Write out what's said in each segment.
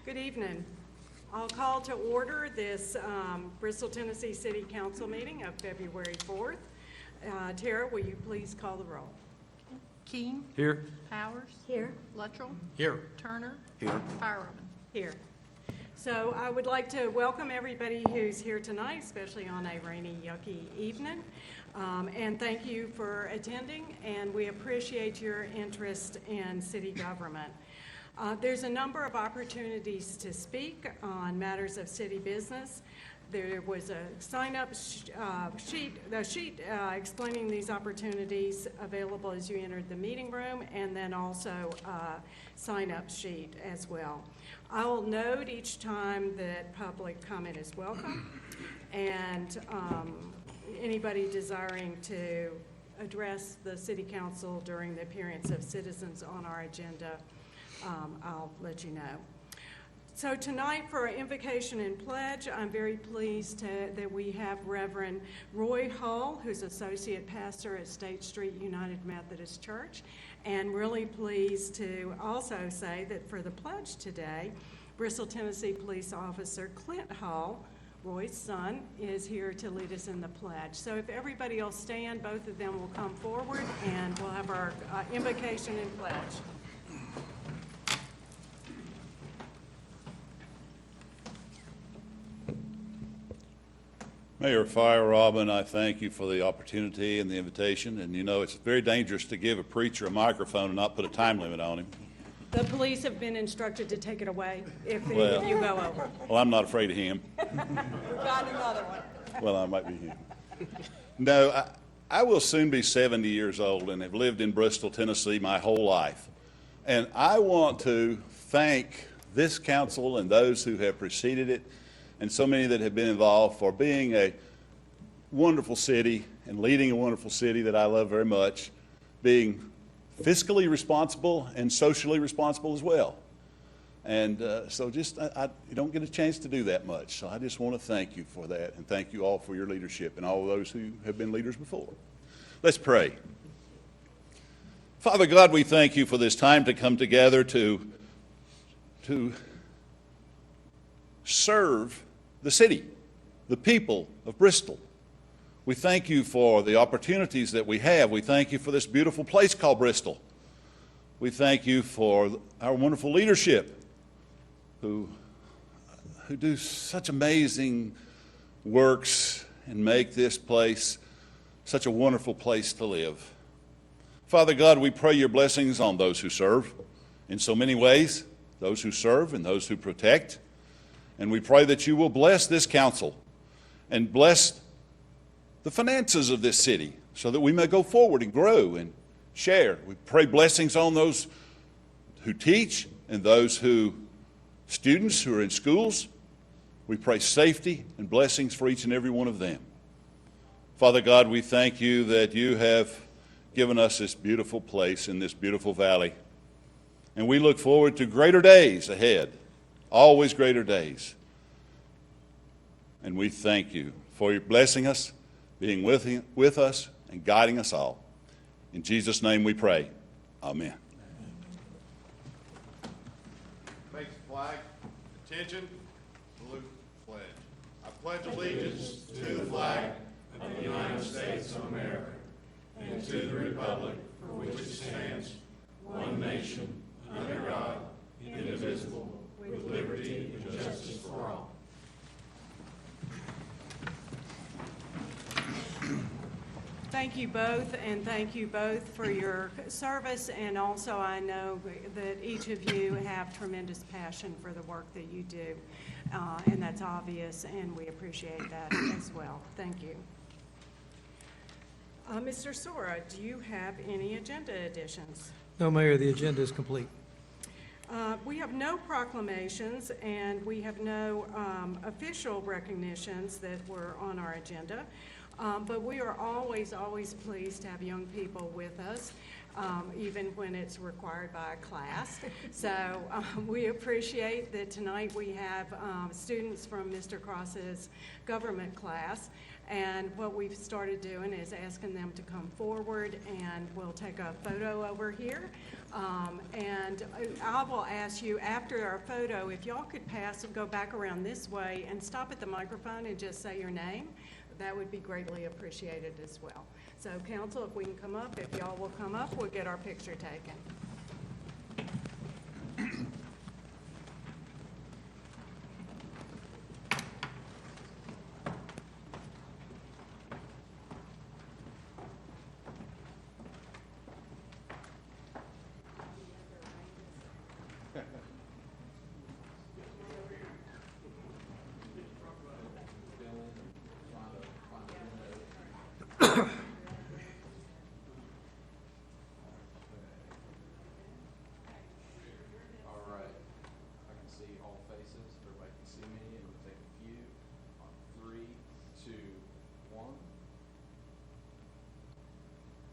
Good evening. I'll call to order this Bristol, Tennessee City Council meeting of February 4th. Tara, will you please call the roll? Keene. Here. Powers. Here. Luttrell. Here. Turner. Here. Fireman. Here. So I would like to welcome everybody who's here tonight, especially on a rainy, yucky evening. And thank you for attending, and we appreciate your interest in city government. There's a number of opportunities to speak on matters of city business. There was a sign-up sheet explaining these opportunities available as you entered the meeting room, and then also a sign-up sheet as well. I will note each time that public comment is welcome, and anybody desiring to address the City Council during the appearance of citizens on our agenda, I'll let you know. So tonight for our invocation and pledge, I'm very pleased that we have Reverend Roy Hull, who's Associate Pastor at State Street United Methodist Church, and really pleased to also say that for the pledge today, Bristol, Tennessee Police Officer Clint Hull, Roy's son, is here to lead us in the pledge. So if everybody will stand, both of them will come forward, and we'll have our invocation and pledge. Mayor Fire Robin, I thank you for the opportunity and the invitation. And you know, it's very dangerous to give a preacher a microphone and not put a time limit on him. The police have been instructed to take it away if Well. you go over. Well, I'm not afraid of him. We've got another one. Well, I might be him. No, I will soon be 70 years old and have lived in Bristol, Tennessee my whole life. And I want to thank this council and those who have preceded it, and so many that have been involved, for being a wonderful city and leading a wonderful city that I love very much, being fiscally responsible and socially responsible as well. And so just, you don't get a chance to do that much. So I just want to thank you for that, and thank you all for your leadership and all of those who have been leaders before. Let's pray. Father God, we thank you for this time to come together to serve the city, the people of Bristol. We thank you for the opportunities that we have. We thank you for this beautiful place called Bristol. We thank you for our wonderful leadership who do such amazing works and make this place such a wonderful place to live. Father God, we pray your blessings on those who serve in so many ways, those who serve and those who protect. And we pray that you will bless this council and bless the finances of this city so that we may go forward and grow and share. We pray blessings on those who teach and those students who are in schools. We pray safety and blessings for each and every one of them. Father God, we thank you that you have given us this beautiful place in this beautiful valley. And we look forward to greater days ahead. Always greater days. And we thank you for your blessing us, being with us, and guiding us all. In Jesus' name we pray. Amen. Face the flag. Attention. Salute the pledge. I pledge allegiance to the flag of the United States of America and to the republic for which it stands, one nation, under God, indivisible, with liberty and justice for all. Thank you both, and thank you both for your service, and also I know that each of you have tremendous passion for the work that you do, and that's obvious, and we appreciate that as well. Thank you. Mr. Sora, do you have any agenda additions? No, Mayor, the agenda is complete. We have no proclamations, and we have no official recognitions that were on our agenda. But we are always, always pleased to have young people with us, even when it's required by a class. So we appreciate that tonight we have students from Mr. Cross's government class. And what we've started doing is asking them to come forward, and we'll take a photo over here. And I will ask you, after our photo, if y'all could go back around this way and stop at the microphone and just say your name. That would be greatly appreciated as well. So council, if we can come up, if y'all will come up, we'll get our picture taken. All right. I can see all faces. Everybody can see me, and we'll take a few. On 3, 2, 1.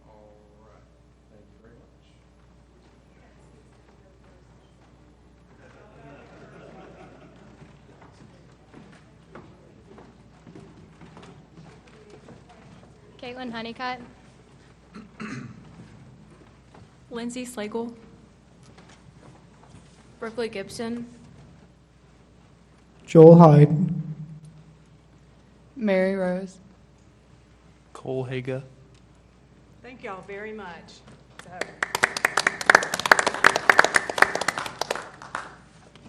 All right. Thank you very much. Caitlin Honeycutt. Lindsay Slagle. Brooklyn Gibson. Joel Hyde. Mary Rose. Cole Haga. Thank y'all very much.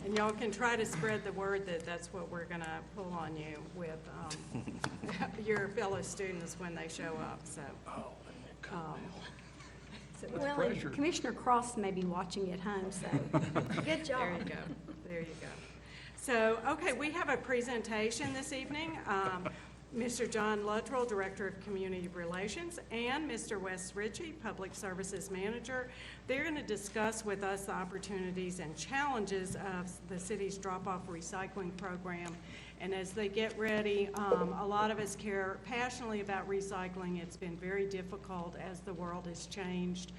And y'all can try to spread the word that that's what we're going to pull on you with your fellow students when they show up. So. Well, and Commissioner Cross may be watching at home, so good job. There you go. There you go. So, okay, we have a presentation this evening. Mr. John Luttrell, Director of Community Relations, and Mr. Wes Ritchie, Public Services Manager. They're going to discuss with us the opportunities and challenges of the city's drop-off recycling program. And as they get ready, a lot of us care passionately about recycling. It's been very difficult as the world has changed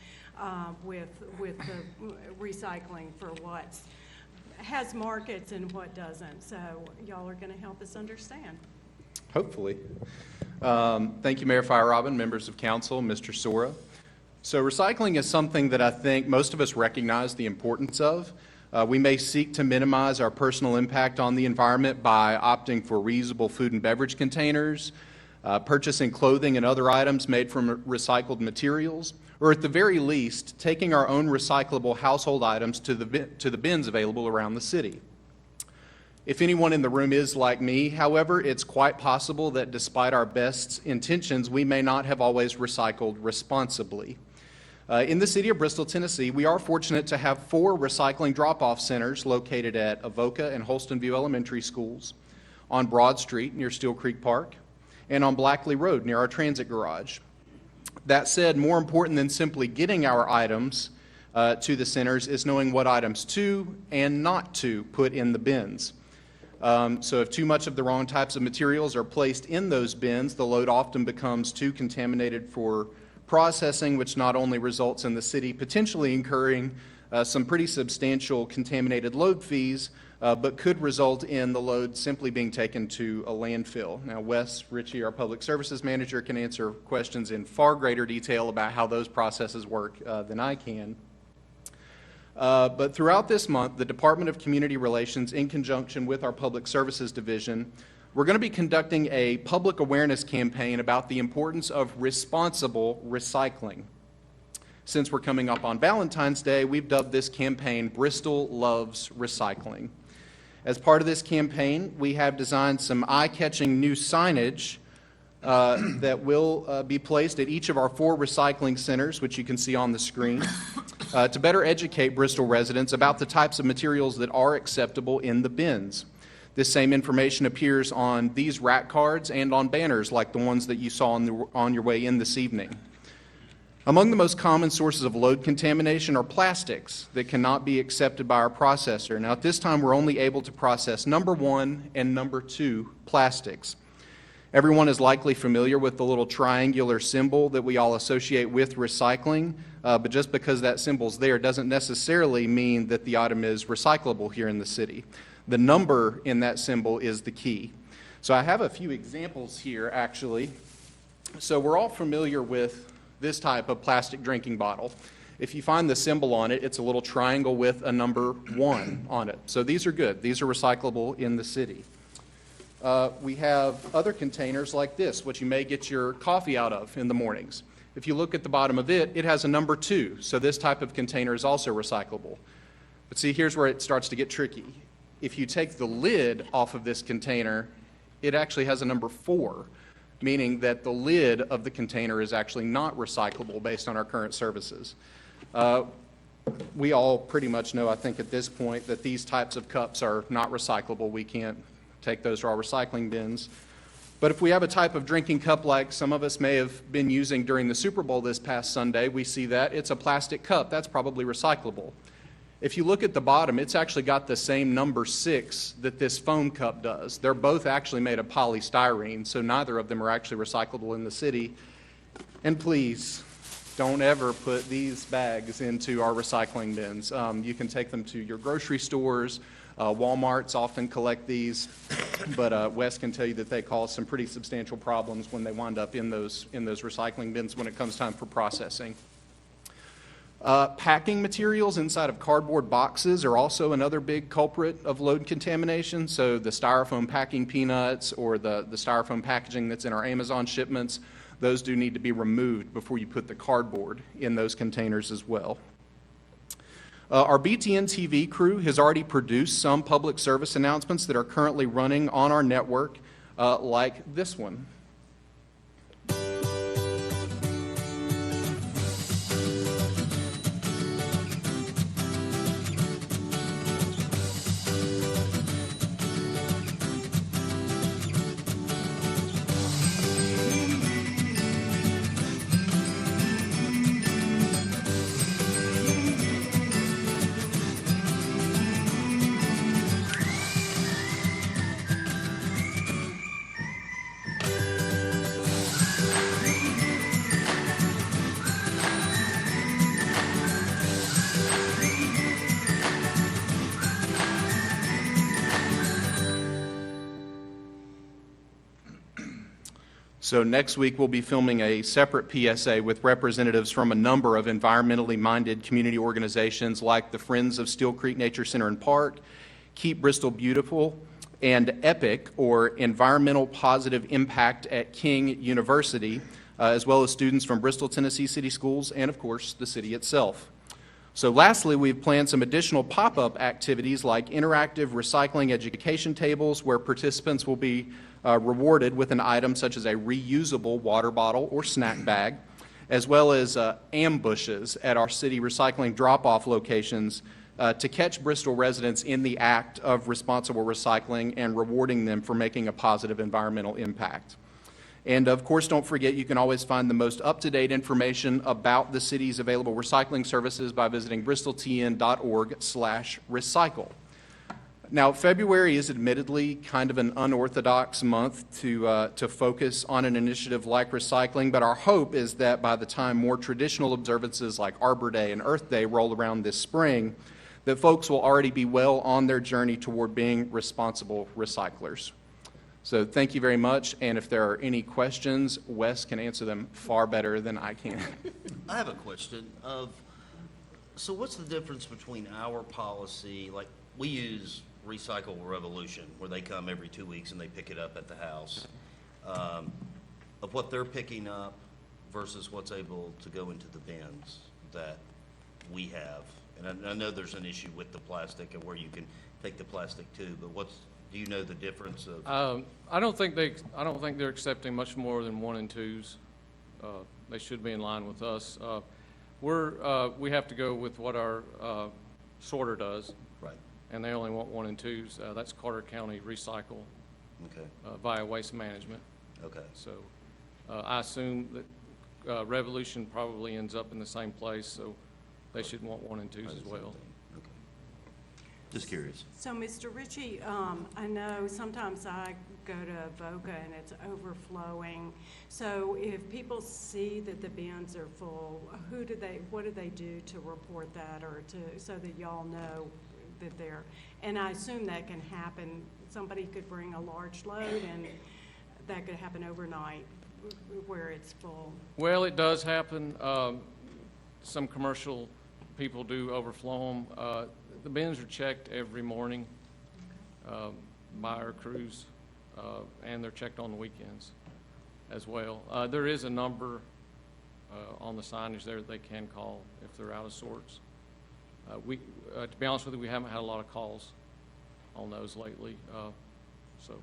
with the recycling for what has markets and what doesn't. So y'all are going to help us understand. Hopefully. Thank you, Mayor Firerobin, members of council, Mr. Sora. So recycling is something that I think most of us recognize the importance of. We may seek to minimize our personal impact on the environment by opting for reusable food and beverage containers, purchasing clothing and other items made from recycled materials, or at the very least, taking our own recyclable household items to the bins available around the city. If anyone in the room is like me, however, it's quite possible that despite our best intentions, we may not have always recycled responsibly. In the city of Bristol, Tennessee, we are fortunate to have 4 recycling drop-off centers located at Avoca and Holston View Elementary Schools, on Broad Street near Steel Creek Park, and on Blackley Road near our transit garage. That said, more important than simply getting our items to the centers is knowing what items to and not to put in the bins. So if too much of the wrong types of materials are placed in those bins, the load often becomes too contaminated for processing, which not only results in the city potentially incurring some pretty substantial contaminated load fees, but could result in the load simply being taken to a landfill. Now, Wes Ritchie, our Public Services Manager, can answer questions in far greater detail about how those processes work than I can. But throughout this month, the Department of Community Relations, in conjunction with our Public Services Division, we're going to be conducting a public awareness campaign about the importance of responsible recycling. Since we're coming up on Valentine's Day, we've dubbed this campaign Bristol Loves Recycling. As part of this campaign, we have designed some eye-catching new signage that will be placed at each of our 4 recycling centers, which you can see on the screen, to better educate Bristol residents about the types of materials that are acceptable in the bins. This same information appears on these rack cards and on banners like the ones that you saw on your way in this evening. Among the most common sources of load contamination are plastics that cannot be accepted by our processor. Now, at this time, we're only able to process number 1 and number 2 plastics. Everyone is likely familiar with the little triangular symbol that we all associate with recycling, but just because that symbol's there doesn't necessarily mean that the item is recyclable here in the city. The number in that symbol is the key. So I have a few examples here, actually. So we're all familiar with this type of plastic drinking bottle. If you find the symbol on it, it's a little triangle with a number 1 on it. So these are good. These are recyclable in the city. We have other containers like this, what you may get your coffee out of in the mornings. If you look at the bottom of it, it has a number 2. So this type of container is also recyclable. But see, here's where it starts to get tricky. If you take the lid off of this container, it actually has a number 4. Meaning that the lid of the container is actually not recyclable based on our current services. We all pretty much know, I think at this point, that these types of cups are not recyclable. We can't take those to our recycling bins. But if we have a type of drinking cup like some of us may have been using during the Super Bowl this past Sunday, we see that it's a plastic cup. That's probably recyclable. If you look at the bottom, it's actually got the same number 6 that this foam cup does. They're both actually made of polystyrene, so neither of them are actually recyclable in the city. And please, don't ever put these bags into our recycling bins. You can take them to your grocery stores. Walmarts often collect these, but Wes can tell you that they cause some pretty substantial problems when they wind up in those recycling bins when it comes time for processing. Packing materials inside of cardboard boxes are also another big culprit of load contamination. So the styrofoam packing peanuts or the styrofoam packaging that's in our Amazon shipments, those do need to be removed before you put the cardboard in those containers as well. Our BTN TV crew has already produced some public service announcements that are currently running on our network, like this one. So next week, we'll be filming a separate PSA with representatives from a number of environmentally minded community organizations like the Friends of Steel Creek Nature Center and Park, Keep Bristol Beautiful, and EPIC, or Environmental Positive Impact at King University, as well as students from Bristol, Tennessee City Schools, and of course, the city itself. So lastly, we've planned some additional pop-up activities like interactive recycling education tables where participants will be rewarded with an item such as a reusable water bottle or snack bag, as well as ambushes at our city recycling drop-off locations to catch Bristol residents in the act of responsible recycling and rewarding them for making a positive environmental impact. And of course, don't forget, you can always find the most up-to-date information about the city's available recycling services by visiting bristoltn.org/recycle. Now, February is admittedly kind of an unorthodox month to focus on an initiative like recycling, but our hope is that by the time more traditional observances like Arbor Day and Earth Day roll around this spring, that folks will already be well on their journey toward being responsible recyclers. So thank you very much, and if there are any questions, Wes can answer them far better than I can. I have a question so what's the difference between our policy, like we use Recycle Revolution, where they come every 2 weeks and they pick it up at the house, of what they're picking up versus what's able to go into the bins that we have? And I know there's an issue with the plastic and where you can take the plastic too, but do you know the difference of? I don't think they're accepting much more than 1 and 2s. They should be in line with us. We have to go with what our sorter does. Right. And they only want 1 and 2s. That's Carter County Recycle Okay. via Waste Management. Okay. So I assume that Revolution probably ends up in the same place, so they should want 1 and 2s as well. Okay. Just curious. So, Mr. Ritchie, I know sometimes I go to Avoca and it's overflowing. So if people see that the bins are full, what do they do to report that or so that y'all know that they're, and I assume that can happen, somebody could bring a large load and that could happen overnight where it's full. Well, it does happen. Some commercial people do overflow them. The bins are checked every morning by our crews, and they're checked on the weekends as well. There is a number on the signage there that they can call if they're out of sorts. To be honest with you, we haven't had a lot of calls on those lately. So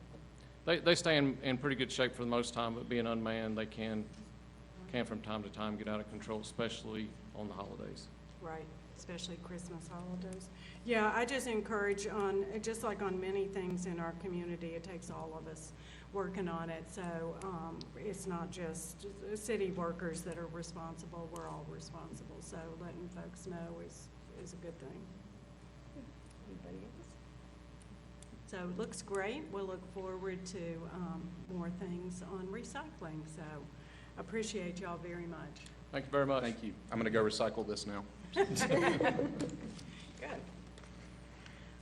they stay in pretty good shape for the most time, but being unmanned, they can from time to time get out of control, especially on the holidays. Right, especially Christmas holidays. Yeah, I just encourage just like on many things in our community, it takes all of us working on it. So it's not just city workers that are responsible, we're all responsible. So letting folks know is a good thing. Anybody else? So it looks great. We'll look forward to more things on recycling. So appreciate y'all very much. Thank you very much. Thank you. I'm going to go recycle this now. Good.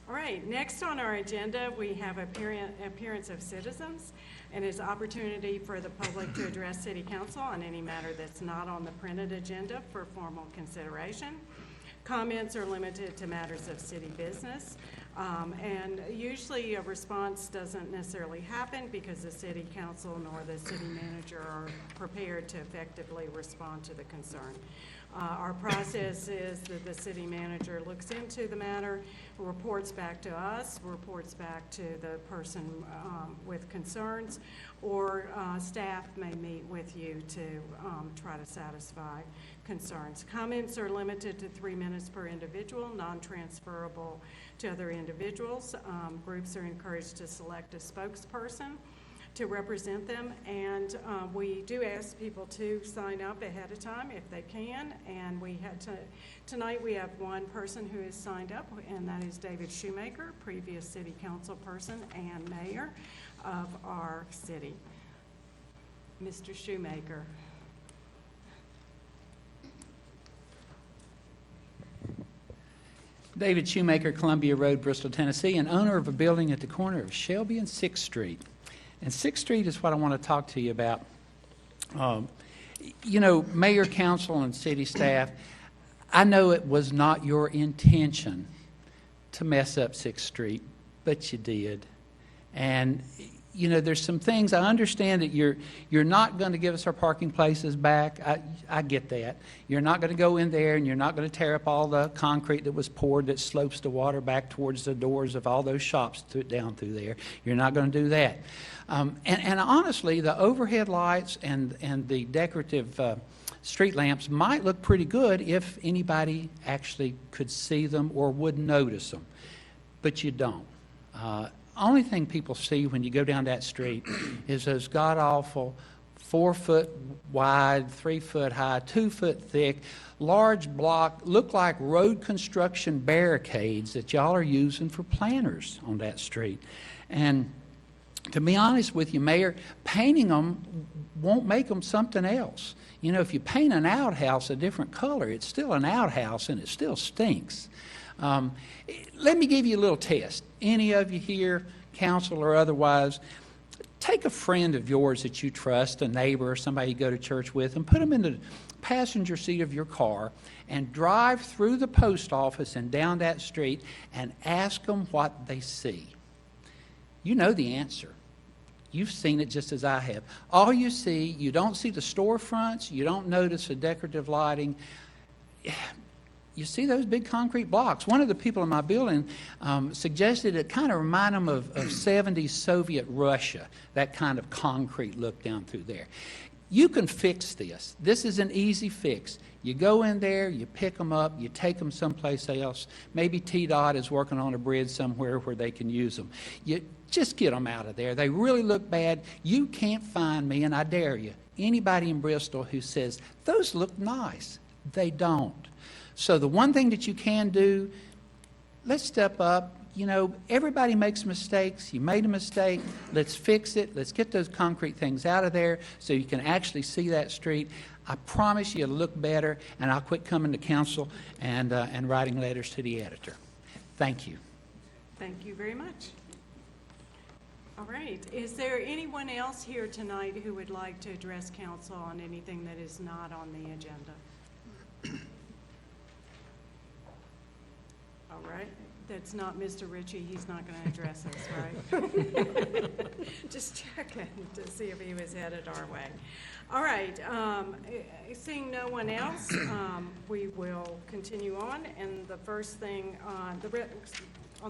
All right, next on our agenda, we have appearance of citizens, and it's opportunity for the public to address City Council on any matter that's not on the printed agenda for formal consideration. Comments are limited to matters of city business, and usually a response doesn't necessarily happen because the City Council nor the City Manager are prepared to effectively respond to the concern. Our process is that the City Manager looks into the matter, reports back to us, reports back to the person with concerns, or staff may meet with you to try to satisfy concerns. Comments are limited to 3 minutes per individual, non-transferable to other individuals. Groups are encouraged to select a spokesperson to represent them, and we do ask people to sign up ahead of time if they can, and tonight we have one person who has signed up, and that is David Shoemaker, previous City Council person and mayor of our city. Mr. Shoemaker. David Shoemaker, Columbia Road, Bristol, Tennessee, and owner of a building at the corner of Shelby and 6th Street. And 6th Street is what I want to talk to you about. You know, mayor, council, and city staff, I know it was not your intention to mess up 6th Street, but you did. And, you know, there's some things, I understand that you're not going to give us our parking places back. I get that. You're not going to go in there and you're not going to tear up all the concrete that was poured that slopes the water back towards the doors of all those shops down through there. You're not going to do that. And honestly, the overhead lights and the decorative street lamps might look pretty good if anybody actually could see them or would notice them, but you don't. Only thing people see when you go down that street is those god-awful 4 foot wide, 3 foot high, 2 foot thick, large block, look like road construction barricades that y'all are using for planters on that street. And to be honest with you, Mayor, painting them won't make them something else. You know, if you paint an outhouse a different color, it's still an outhouse and it still stinks. Let me give you a little test. Any of you here, council or otherwise, take a friend of yours that you trust, a neighbor or somebody you go to church with, and put them in the passenger seat of your car and drive through the post office and down that street and ask them what they see. You know the answer. You've seen it just as I have. All you see, you don't see the storefronts, you don't notice the decorative lighting. You see those big concrete blocks. One of the people in my building suggested it kind of remind them of 70s Soviet Russia, that kind of concrete look down through there. You can fix this. This is an easy fix. You go in there, you pick them up, you take them someplace else. Maybe TDOT is working on a bridge somewhere where they can use them. You just get them out of there. They really look bad. You can't find me, and I dare you, anybody in Bristol who says, those look nice. They don't. So the one thing that you can do, let's step up, you know, everybody makes mistakes. You made a mistake. Let's fix it. Let's get those concrete things out of there so you can actually see that street. I promise you it'll look better, and I'll quit coming to council and writing letters to the editor. Thank you. Thank you very much. All right, is there anyone else here tonight who would like to address council on anything that is not on the agenda? All right, that's not Mr. Ritchie, he's not going to address us, right? Just checking to see if he was headed our way. All right, seeing no one else, we will continue on, and the first thing on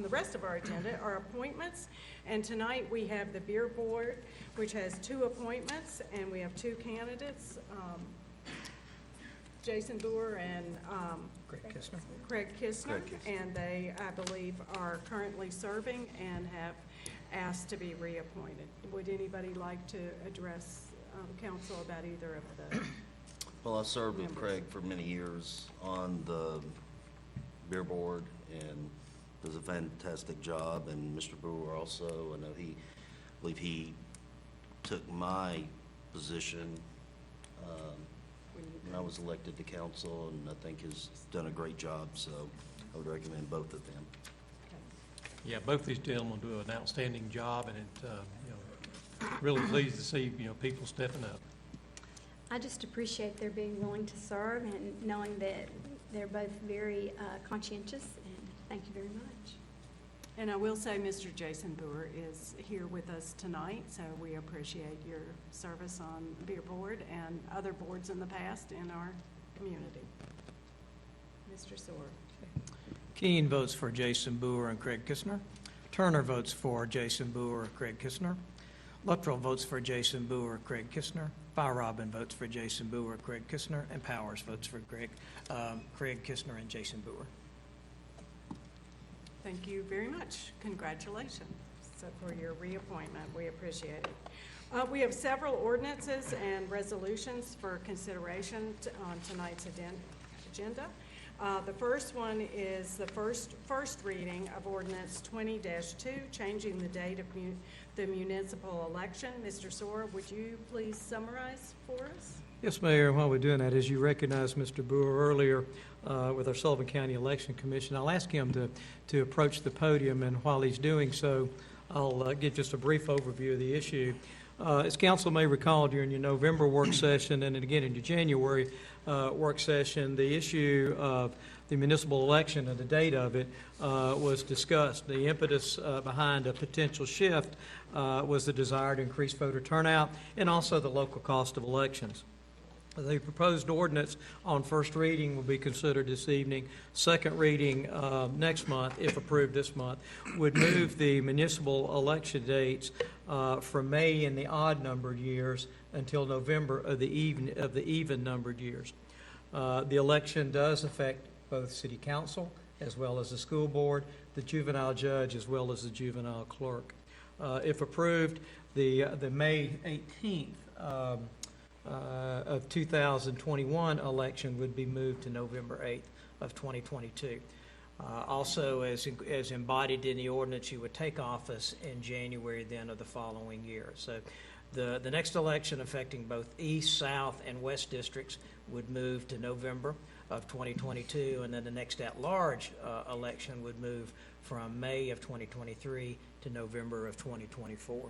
the rest of our agenda are appointments, and tonight we have the Beer Board, which has 2 appointments, and we have 2 candidates, Jason Boer and Craig Kistner, and they, I believe, are currently serving and have asked to be reappointed. Would anybody like to address council about either of the? Well, I served with Craig for many years on the Beer Board and does a fantastic job, and Mr. Brewer also. I know I believe he took my position when I was elected to council, and I think has done a great job, so I would recommend both of them. Yeah, both these gentlemen do an outstanding job, and really pleased to see, people stepping up. I just appreciate their being willing to serve and knowing that they're both very conscientious, and thank you very much. And I will say Mr. Jason Boer is here with us tonight, so we appreciate your service on Beer Board and other boards in the past in our community. Mr. Soar. Keene votes for Jason Boer and Craig Kistner. Turner votes for Jason Boer and Craig Kistner. Luttrell votes for Jason Boer and Craig Kistner. Robin votes for Jason Boer and Craig Kistner. And Powers votes for Craig Kistner and Jason Boer. Thank you very much. Congratulations for your reappointment. We appreciate it. We have several ordinances and resolutions for consideration on tonight's agenda. The first one is the first reading of ordinance 20-2, changing the date of the municipal election. Mr. Soar, would you please summarize for us? Yes, Mayor, while we're doing that, as you recognized Mr. Brewer earlier with our Sullivan County Election Commission, I'll ask him to approach the podium, and while he's doing so, I'll give just a brief overview of the issue. As council may recall, during your November work session and again in your January work session, the issue of the municipal election and the date of it was discussed. The impetus behind a potential shift was the desire to increase voter turnout and also the local cost of elections. The proposed ordinance on first reading will be considered this evening. Second reading next month, if approved this month, would move the municipal election dates from May in the odd-numbered years until November of the even-numbered years. The election does affect both city council as well as the school board, the juvenile judge as well as the juvenile clerk. If approved, the May 18th of 2021 election would be moved to November 8th of 2022. Also, as embodied in the ordinance, you would take office in January then of the following year. So the next election affecting both east, south, and west districts would move to November of 2022, and then the next at-large election would move from May of 2023 to November of 2024.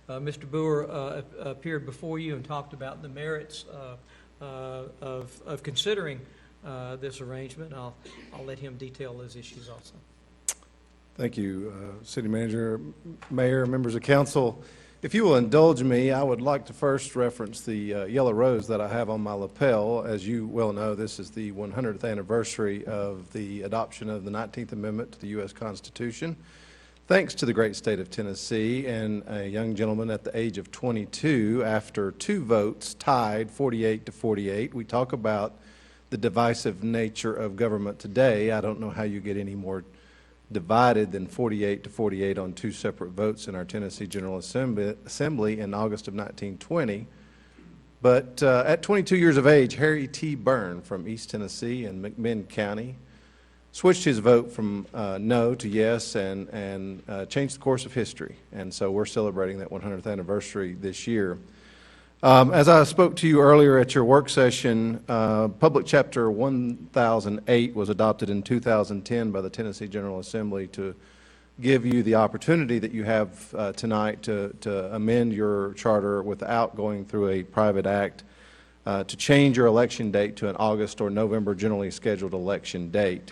Mr. Boer appeared before you and talked about the merits of considering this arrangement. I'll let him detail those issues also. Thank you, City Manager, Mayor, members of council. If you will indulge me, I would like to first reference the yellow rose that I have on my lapel. As you well know, this is the 100th anniversary of the adoption of the 19th Amendment to the U.S. Constitution. Thanks to the great state of Tennessee and a young gentleman at the age of 22, after 2 votes tied 48-48, we talk about the divisive nature of government today. I don't know how you get any more divided than 48-48 on 2 separate votes in our Tennessee General Assembly in August of 1920. But at 22 years of age, Harry T. Byrne from East Tennessee and McMinn County switched his vote from no to yes and changed the course of history. And so we're celebrating that 100th anniversary this year. As I spoke to you earlier at your work session, Public Chapter 1008 was adopted in 2010 by the Tennessee General Assembly to give you the opportunity that you have tonight to amend your charter without going through a private act, to change your election date to an August or November generally scheduled election date.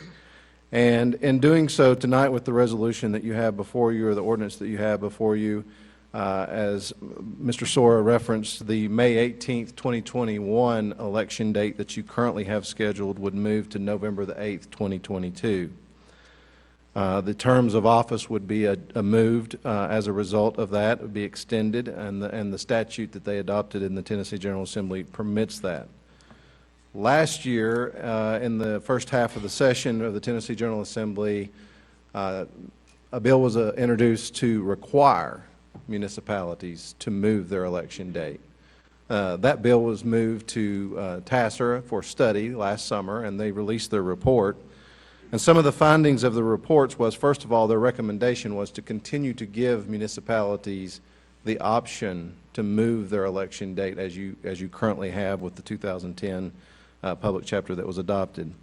And in doing so tonight with the resolution that you have before you, or the ordinance that you have before you, as Mr. Sora referenced, the May 18th, 2021 election date that you currently have scheduled would move to November the 8th, 2022. The terms of office would be moved as a result of that. It would be extended, and the statute that they adopted in the Tennessee General Assembly permits that. Last year, in the first half of the session of the Tennessee General Assembly, a bill was introduced to require municipalities to move their election date. That bill was moved to TASER for study last summer, and they released their report. And some of the findings of the reports was, first of all, their recommendation was to continue to give municipalities the option to move their election date as you currently have with the 2010 public chapter that was adopted.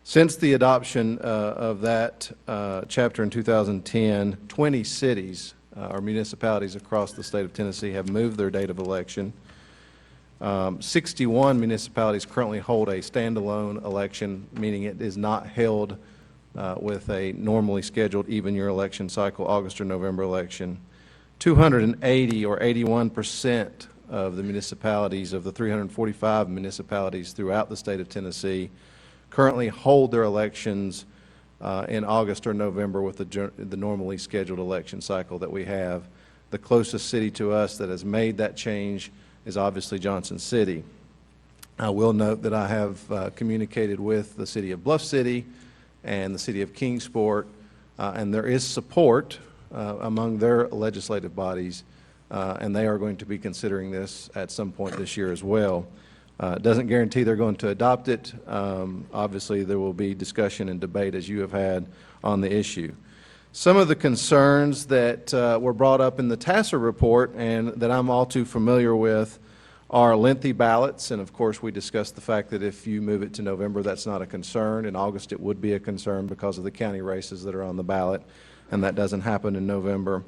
Since the adoption of that chapter in 2010, 20 cities or municipalities across the state of Tennessee have moved their date of election. 61 municipalities currently hold a standalone election, meaning it is not held with a normally scheduled even-year election cycle, August or November election. 280 or 81% of the municipalities, of the 345 municipalities throughout the state of Tennessee, currently hold their elections in August or November with the normally scheduled election cycle that we have. The closest city to us that has made that change is obviously Johnson City. I will note that I have communicated with the city of Bluff City and the city of Kingsport, and there is support among their legislative bodies, and they are going to be considering this at some point this year as well. It doesn't guarantee they're going to adopt it. Obviously, there will be discussion and debate, as you have had, on the issue. Some of the concerns that were brought up in the TASER report and that I'm all too familiar with are lengthy ballots, and of course we discussed the fact that if you move it to November, that's not a concern. In August, it would be a concern because of the county races that are on the ballot, and that doesn't happen in November.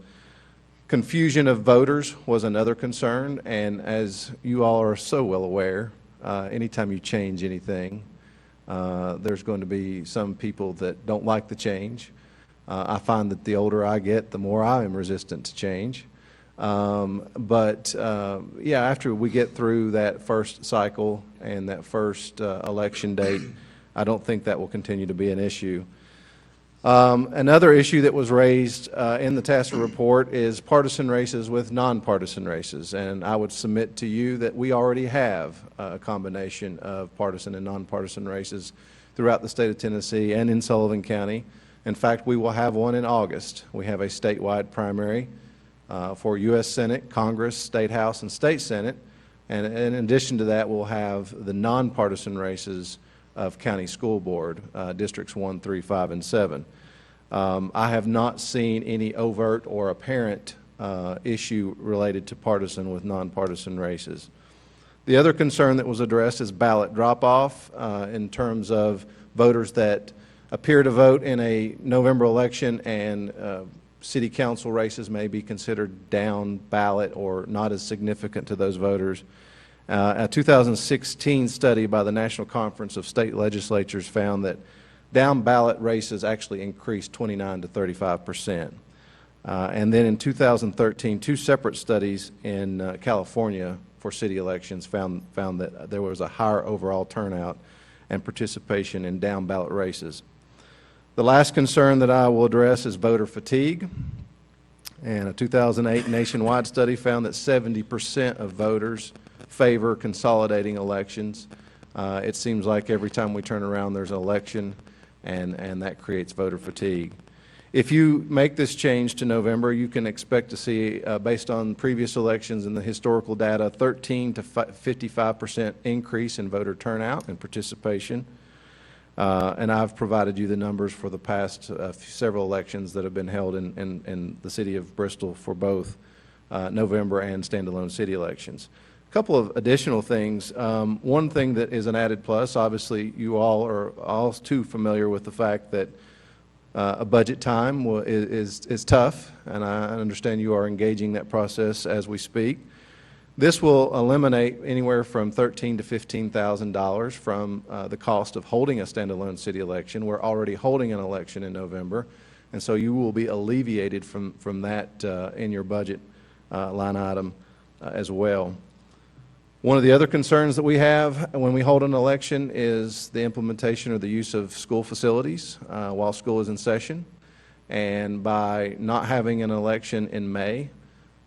Confusion of voters was another concern, and as you all are so well aware, anytime you change anything, there's going to be some people that don't like the change. I find that the older I get, the more I am resistant to change. Yeah, after we get through that first cycle and that first election date, I don't think that will continue to be an issue. Another issue that was raised in the TASER report is partisan races with nonpartisan races, and I would submit to you that we already have a combination of partisan and nonpartisan races throughout the state of Tennessee and in Sullivan County. In fact, we will have one in August. We have a statewide primary for U.S. Senate, Congress, State House, and State Senate, and in addition to that, we'll have the nonpartisan races of County School Board, Districts 1, 3, 5, and 7. I have not seen any overt or apparent issue related to partisan with nonpartisan races. The other concern that was addressed is ballot drop-off in terms of voters that appear to vote in a November election and city council races may be considered down ballot or not as significant to those voters. A 2016 study by the National Conference of State Legislatures found that down ballot races actually increased 29 to 35%. And then in 2013, two separate studies in California for city elections found that there was a higher overall turnout and participation in down ballot races. The last concern that I will address is voter fatigue. And a 2008 nationwide study found that 70% of voters favor consolidating elections. It seems like every time we turn around there's an election, and that creates voter fatigue. If you make this change to November, you can expect to see, based on previous elections and the historical data, 13 to 55% increase in voter turnout and participation. And I've provided you the numbers for the past several elections that have been held in the city of Bristol for both November and standalone city elections. A couple of additional things. One thing that is an added plus, obviously, you all are all too familiar with the fact that a budget time is tough, and I understand you are engaging that process as we speak. This will eliminate anywhere from $13,000 to $15,000 from the cost of holding a standalone city election. We're already holding an election in November, and so you will be alleviated from that in your budget line item as well. One of the other concerns that we have when we hold an election is the implementation or the use of school facilities while school is in session. And by not having an election in May,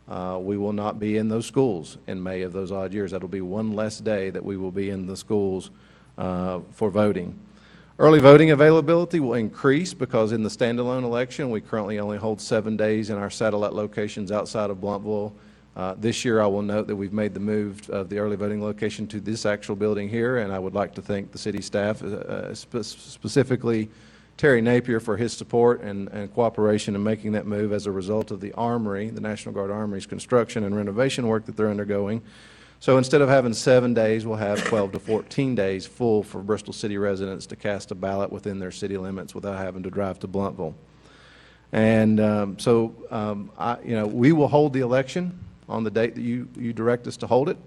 we will not be in those schools in May of those odd years. That'll be one less day that we will be in the schools for voting. Early voting availability will increase because in the standalone election, we currently only hold 7 days in our satellite locations outside of Blumpville. This year, I will note that we've made the move of the early voting location to this actual building here, and I would like to thank the city staff, specifically Terry Napier, for his support and cooperation in making that move as a result of the Armory, the National Guard Armory's construction and renovation work that they're undergoing. So instead of having 7 days, we'll have 12 to 14 days full for Bristol City residents to cast a ballot within their city limits without having to drive to Blumpville. And we will hold the election on the date that you direct us to hold it.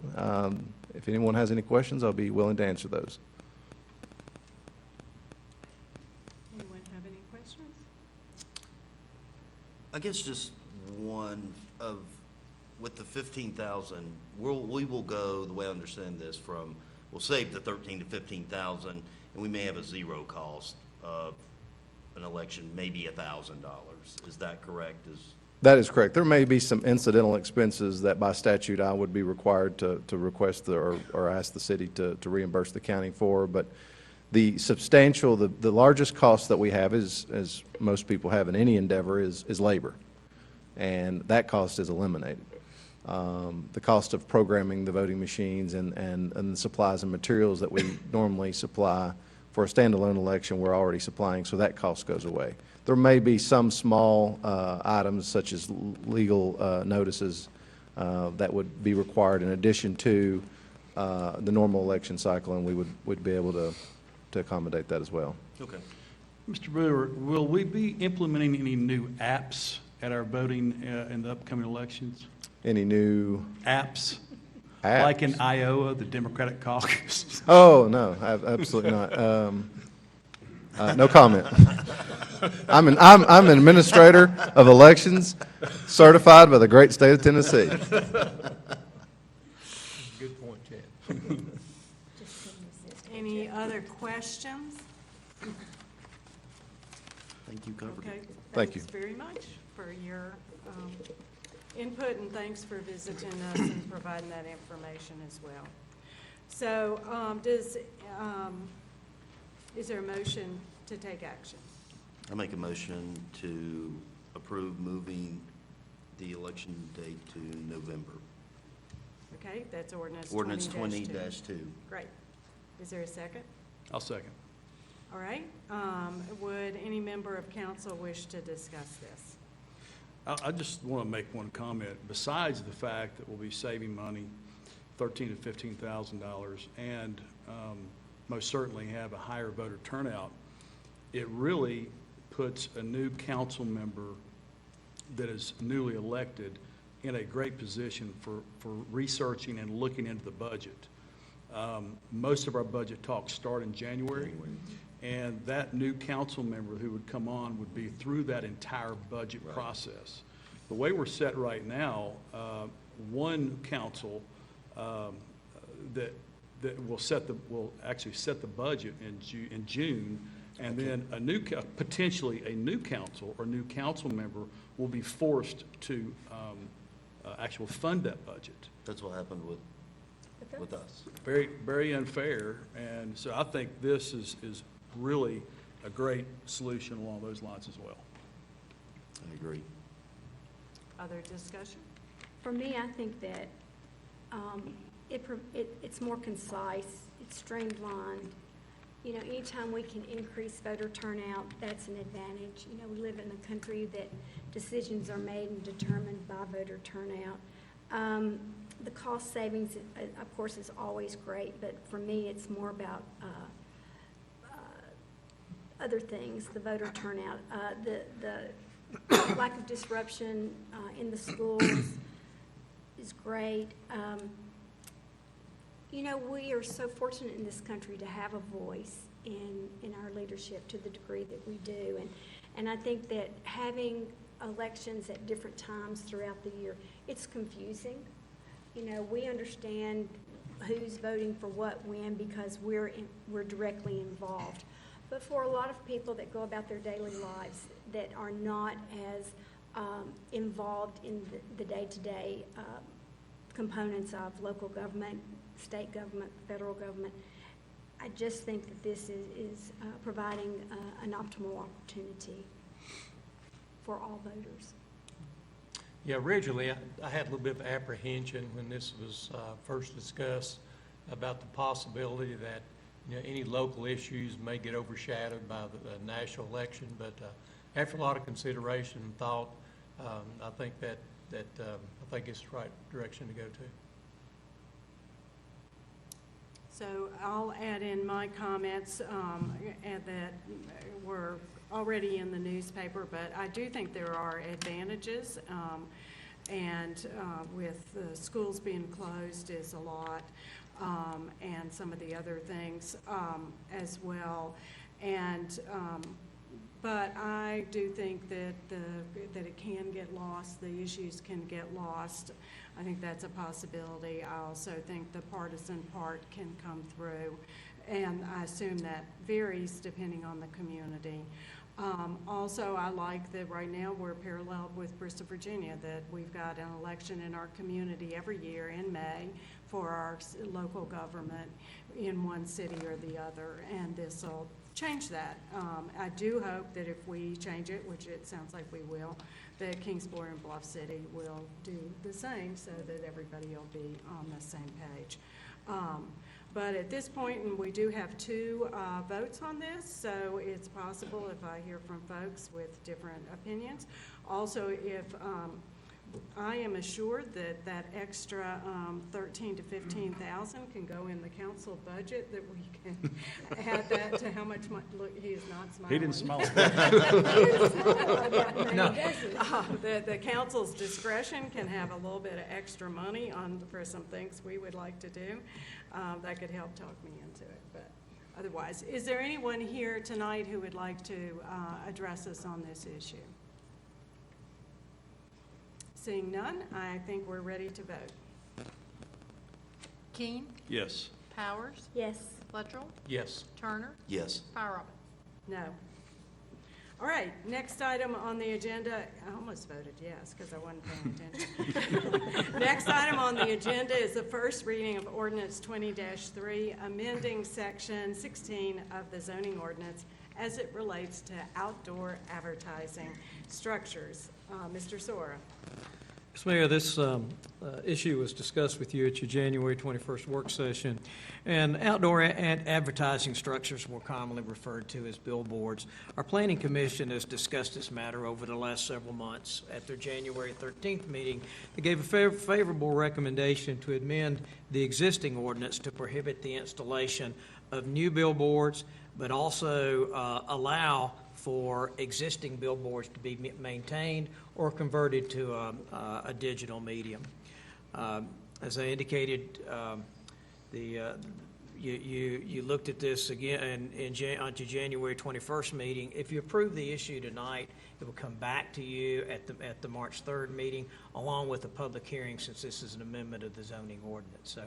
If anyone has any questions, I'll be willing to answer those. Anyone have any questions? I guess just one of, with the 15,000, we will go, the way I understand this, from, we'll save the 13 to 15,000, and we may have a zero cost of an election, maybe $1,000. Is that correct? That is correct. There may be some incidental expenses that by statute I would be required to request or ask the city to reimburse the county for, but the substantial, the largest cost that we have is, as most people have in any endeavor, is labor. And that cost is eliminated. The cost of programming the voting machines and the supplies and materials that we normally supply for a standalone election, we're already supplying, so that cost goes away. There may be some small items such as legal notices that would be required in addition to the normal election cycle, and we would be able to accommodate that as well. Okay. Mr. Brewer, will we be implementing any new apps at our voting in the upcoming elections? Any new Apps? apps? Like in Iowa, the Democratic caucus? Oh, no, absolutely not. No comment. I'm an administrator of elections, certified by the great state of Tennessee. Good point, Chad. Any other questions? Think you covered Okay. it. Thank you. Thanks very much for your input, and thanks for visiting us and providing that information as well. So is there a motion to take action? I make a motion to approve moving the election date to November. Okay, that's ordinance 20-2. Ordinance 20-2. Great. Is there a second? I'll second. All right. Would any member of council wish to discuss this? I just want to make one comment. Besides the fact that we'll be saving money, $13,000 to $15,000, and most certainly have a higher voter turnout, it really puts a new council member that is newly elected in a great position for researching and looking into the budget. Most of our budget talks start in January, and that new council member who would come on would be through that entire budget process. The way we're set right now, one council that will actually set the budget in June, and then potentially a new council or new council member will be forced to actually fund that budget. That's what happened with us. Very, very unfair, and so I think this is really a great solution along those lines as well. I agree. Other discussion? For me, I think that it's more concise, it's streamlined. You know, anytime we can increase voter turnout, that's an advantage. You know, we live in a country that decisions are made and determined by voter turnout. The cost savings, of course, is always great, but for me, it's more about other things, the voter turnout, the lack of disruption in the schools is great. You know, we are so fortunate in this country to have a voice in our leadership to the degree that we do. And I think that having elections at different times throughout the year, it's confusing. You know, we understand who's voting for what when because we're directly involved. But for a lot of people that go about their daily lives that are not as involved in the day-to-day components of local government, state government, federal government, I just think that this is providing an optimal opportunity for all voters. Yeah, originally, I had a little bit of apprehension when this was first discussed about the possibility that, you know, any local issues may get overshadowed by the national election, but after a lot of consideration and thought, I think that I think it's the right direction to go to. So I'll add in my comments and that were already in the newspaper, but I do think there are advantages, and with the schools being closed is a lot, and some of the other things as well. And but I do think that that it can get lost, the issues can get lost. I think that's a possibility. I also think the partisan part can come through, and I assume that varies depending on the community. Also, I like that right now we're paralleled with Bristol, Virginia, that we've got an election in our community every year in May for our local government in one city or the other, and this will change that. I do hope that if we change it, which it sounds like we will, that Kingsport and Bluff City will do the same so that everybody will be on the same page. But at this point, and we do have 2 votes on this, so it's possible if I hear from folks with different opinions. Also, if I am assured that that extra 13 to 15,000 can go in the council budget, that we can add that to how much money. Look, he is not smiling. He didn't smile. He didn't smile about that, No. does he? The council's discretion can have a little bit of extra money for some things we would like to do. That could help talk me into it, but otherwise. Is there anyone here tonight who would like to address us on this issue? Seeing none, I think we're ready to vote. Keen, Yes. Powers, Yes. Luttrell, Yes. Turner, Yes. Fire No. All right, next item on the agenda, I almost voted yes because I wasn't paying attention. Next item on the agenda is the first reading of ordinance 20-3, amending section 16 of the zoning ordinance as it relates to outdoor advertising structures. Mr. Sora. Mr. Mayor, this issue was discussed with you at your January 21st work session, and outdoor advertising structures, more commonly referred to as billboards. Our Planning Commission has discussed this matter over the last several months. At their January 13th meeting, they gave a favorable recommendation to amend the existing ordinance to prohibit the installation of new billboards, but also allow for existing billboards to be maintained or converted to a digital medium. As I indicated, you looked at this again on your January 21st meeting. If you approve the issue tonight, it will come back to you at the March 3rd meeting, along with a public hearing, since this is an amendment of the zoning ordinance. So,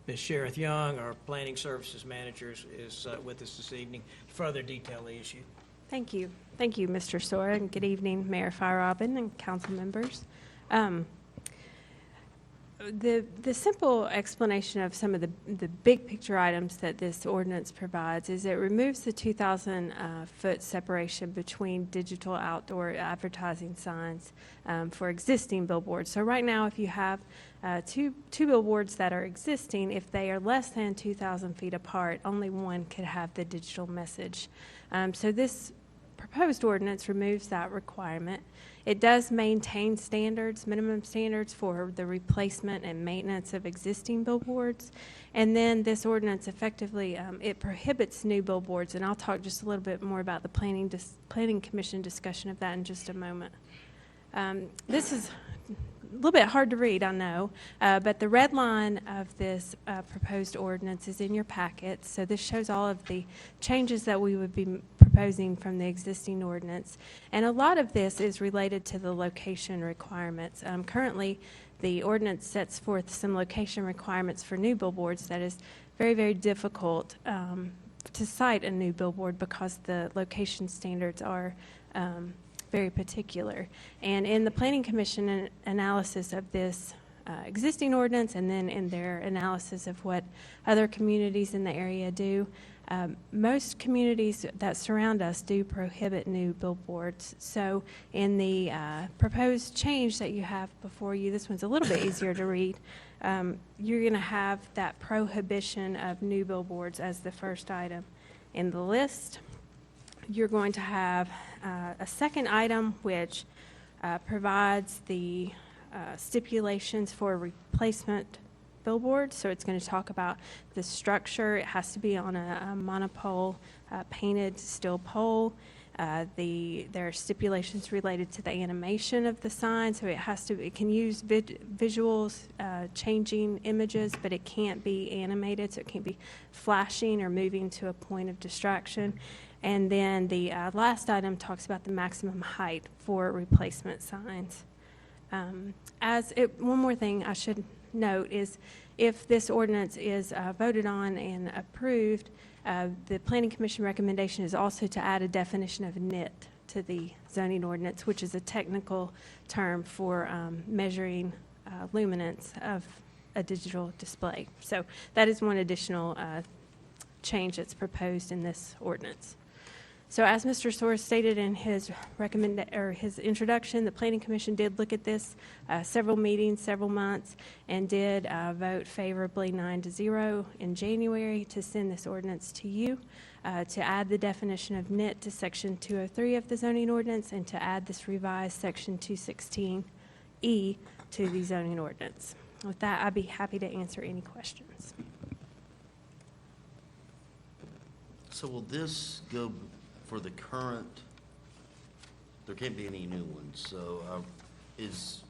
Ms. Sheriff Young, our Planning Services Manager, is with us this evening to further detail the issue. Thank you. Thank you, Mr. Sora, and good evening, Mayor Fire Robin and council members. The simple explanation of some of the big picture items that this ordinance provides is it removes the 2,000-foot separation between digital outdoor advertising signs for existing billboards. So right now, if you have two billboards that are existing, if they are less than 2,000 feet apart, only one could have the digital message. So this proposed ordinance removes that requirement. It does maintain standards, minimum standards for the replacement and maintenance of existing billboards. And then this ordinance effectively, it prohibits new billboards, and I'll talk just a little bit more about the Planning Commission discussion of that in just a moment. This is a little bit hard to read, I know, but the red line of this proposed ordinance is in your packet. So this shows all of the changes that we would be proposing from the existing ordinance. And a lot of this is related to the location requirements. Currently, the ordinance sets forth some location requirements for new billboards that is very, very difficult to cite a new billboard because the location standards are very particular. And in the Planning Commission analysis of this existing ordinance, and then in their analysis of what other communities in the area do, most communities that surround us do prohibit new billboards. So in the proposed change that you have before you, this one's a little bit easier to read, you're going to have that prohibition of new billboards as the first item in the list. You're going to have a second item which provides the stipulations for replacement billboards. So it's going to talk about the structure. It has to be on a monopole painted steel pole. There are stipulations related to the animation of the sign. So it can use visuals, changing images, but it can't be animated. So it can't be flashing or moving to a point of distraction. And then the last item talks about the maximum height for replacement signs. One more thing I should note is if this ordinance is voted on and approved, the Planning Commission recommendation is also to add a definition of NIT to the zoning ordinance, which is a technical term for measuring luminance of a digital display. So that is one additional change that's proposed in this ordinance. So as Mr. Soares stated in his introduction, the Planning Commission did look at this several meetings, several months, and did vote favorably 9-0 in January to send this ordinance to you, to add the definition of NIT to Section 203 of the zoning ordinance, and to add this revised Section 216E to the zoning ordinance. With that, I'd be happy to answer any questions. So will this go for the current, there can't be any new ones, so is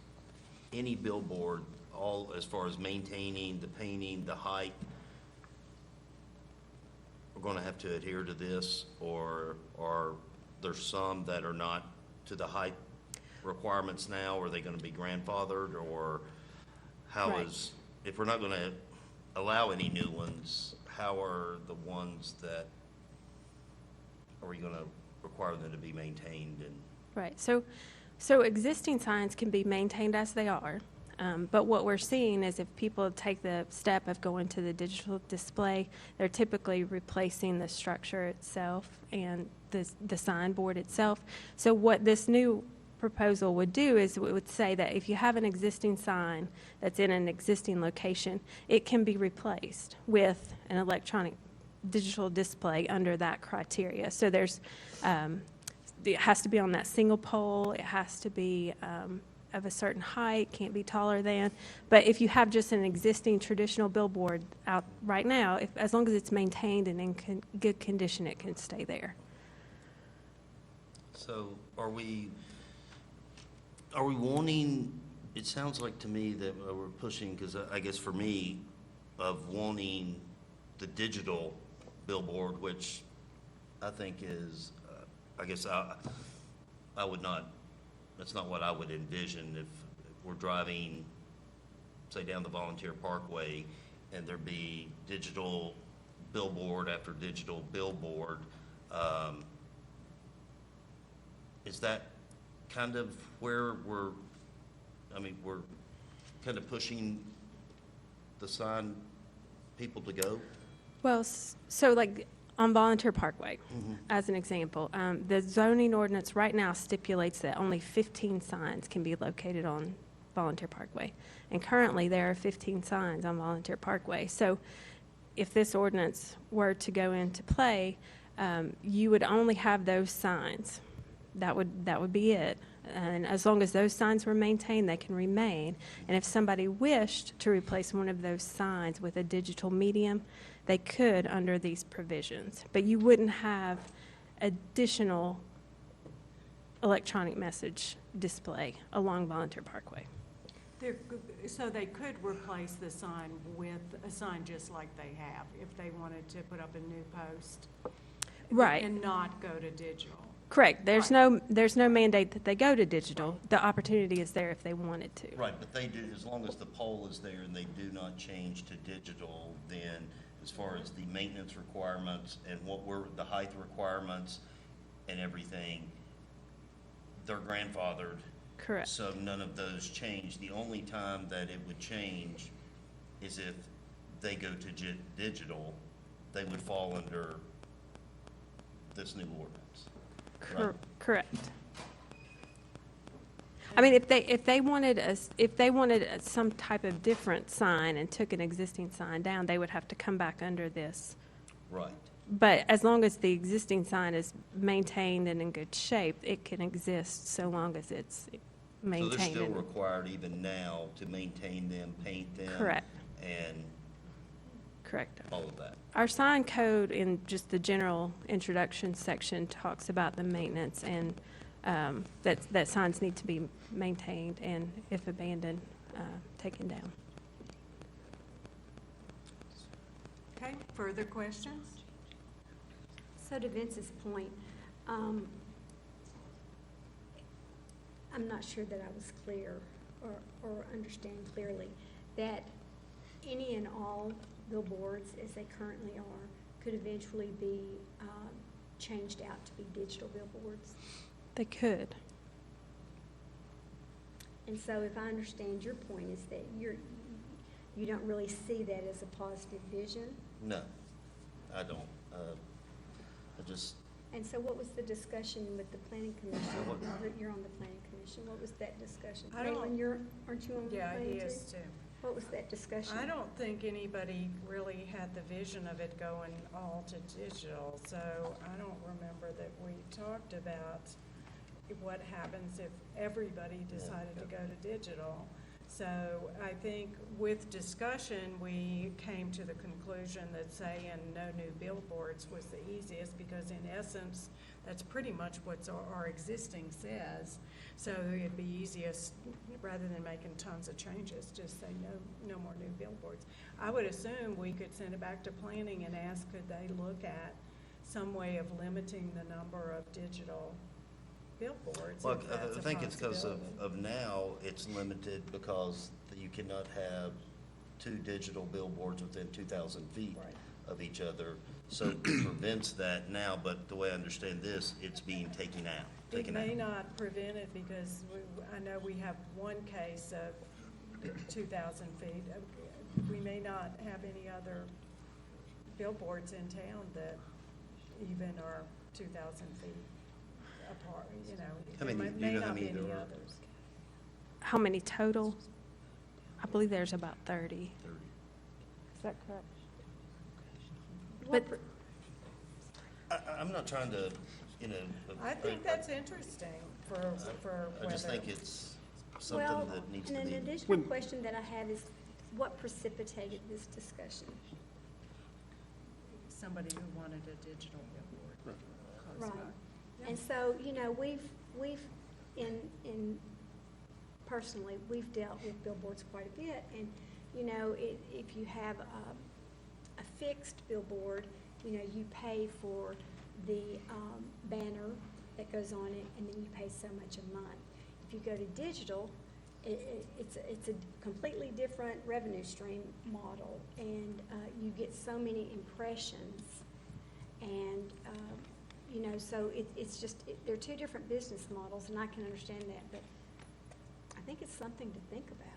any billboard, all as far as maintaining, the painting, the height, we're going to have to adhere to this, or are there some that are not to the height requirements now? Are they going to be grandfathered, or how Right. if we're not going to allow any new ones, how are the ones that, are we going to require them to be maintained? And Right. So existing signs can be maintained as they are, but what we're seeing is if people take the step of going to the digital display, they're typically replacing the structure itself and the signboard itself. So what this new proposal would do is it would say that if you have an existing sign that's in an existing location, it can be replaced with an electronic digital display under that criteria. So there's, it has to be on that single pole, it has to be of a certain height, can't be taller than. But if you have just an existing traditional billboard out right now, as long as it's maintained and in good condition, it can stay there. so are we wanting, it sounds like to me that we're pushing, because I guess for me, of wanting the digital billboard, which I think is, I guess I would not, that's not what I would envision if we're driving, say, down the Volunteer Parkway, and there'd be digital billboard after digital billboard. Is that kind of where we're kind of pushing the sign people to go? Well, so like on Volunteer Parkway, as an example, the zoning ordinance right now stipulates that only 15 signs can be located on Volunteer Parkway. And currently, there are 15 signs on Volunteer Parkway. So if this ordinance were to go into play, you would only have those signs. That would be it. And as long as those signs were maintained, they can remain. And if somebody wished to replace one of those signs with a digital medium, they could under these provisions. But you wouldn't have additional electronic message display along Volunteer Parkway. So they could replace the sign with a sign just like they have, if they wanted to put up a new post. Right. And not go to digital. Correct. There's no mandate that they go to digital. The opportunity is there if they wanted to. Right, but they do, as long as the pole is there and they do not change to digital, then as far as the maintenance requirements and the height requirements and everything, they're grandfathered. Correct. So none of those change. The only time that it would change is if they go to digital, they would fall under this new ordinance. Right? Correct. I mean, if they wanted some type of different sign and took an existing sign down, they would have to come back under this. Right. But as long as the existing sign is maintained and in good shape, it can exist so long as it's So maintained. they're still and- required even now to maintain them, paint them. Correct. And Correct. all of that. Our sign code in just the general introduction section talks about the maintenance and that signs need to be maintained and if abandoned, taken down. Okay, further questions? So to Vince's point, I'm not sure that I was clear or understand clearly that any and all billboards as they currently are could eventually be changed out to be digital billboards. They could. And so if I understand your point is that you don't really see that as a positive vision? No, I don't. I just, And so what was the discussion with the planning commission? Now that you're on the planning commission, what was that discussion? I don't- Waylon, aren't you on the Yeah, planning he too? is too. What was that discussion? I don't think anybody really had the vision of it going all to digital, so I don't remember that we talked about what happens if everybody decided to go to digital. So I think with discussion, we came to the conclusion that saying no new billboards was the easiest, because in essence, that's pretty much what our existing says. So it'd be easiest, rather than making tons of changes, just say no more new billboards. I would assume we could send it back to planning and ask, could they look at some way of limiting the number of digital billboards? well, if that's I a think it's because possibility. of now, it's limited because you cannot have 2 digital billboards within 2,000 feet Right. of each other. So it prevents that now, but the way I understand this, it's being taken out. It may not prevent it, because I know we have one case of 2,000 feet. We may not have any other billboards in town that even are 2,000 feet apart, you know. How many- There do you may know how not be many any there are? others. How many total? I believe there's about 30. 30. Is that correct? What But I'm not trying to, you know. I think that's interesting for I just whether- think it's Well, something that needs to and be. an additional question that I have is, what precipitated this discussion? somebody who wanted a digital billboard. close Right. by. And so, you know, we've personally, we've dealt with billboards quite a bit, and, you know, if you have a fixed billboard, you know, you pay for the banner that goes on it, and then you pay so much a month. If you go to digital, it's a completely different revenue stream model, and you get so many impressions, and, you know, so it's just, they're 2 different business models, and I can understand that, but I think it's something to think about.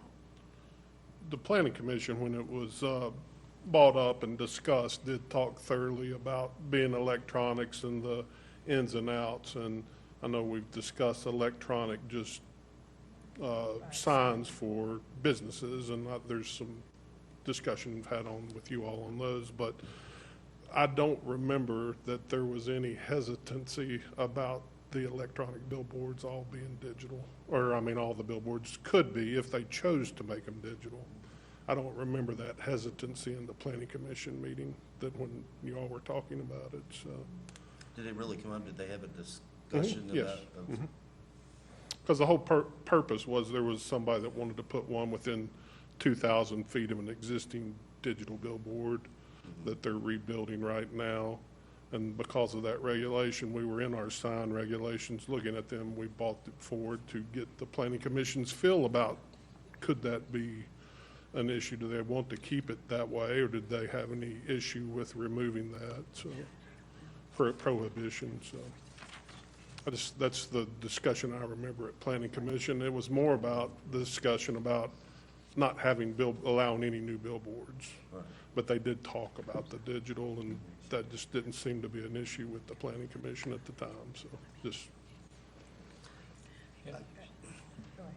the planning commission, when it was brought up and discussed, did talk thoroughly about being electronics and the ins and outs. And I know we've discussed electronic just signs for businesses, and there's some discussion we've had on with you all on those, but I don't remember that there was any hesitancy about the electronic billboards all being digital. Or, I mean, all the billboards could be if they chose to make them digital. I don't remember that hesitancy in the planning commission meeting, that when you all were talking about it, so. Did it really come up? Did they have a discussion Yes. about? Because the whole purpose was there was somebody that wanted to put one within 2,000 feet of an existing digital billboard that they're rebuilding right now. And because of that regulation, we were in our sign regulations, looking at them, we brought it forward to get the planning commission's feel about, could that be an issue? Do they want to keep it that way, or did they have any issue with removing that? So, for prohibition, so. That's the discussion I remember at planning commission. It was more about the discussion about not allowing any new billboards. Right. But they did talk about the digital, and that just didn't seem to be an issue with the planning commission at the time, so just.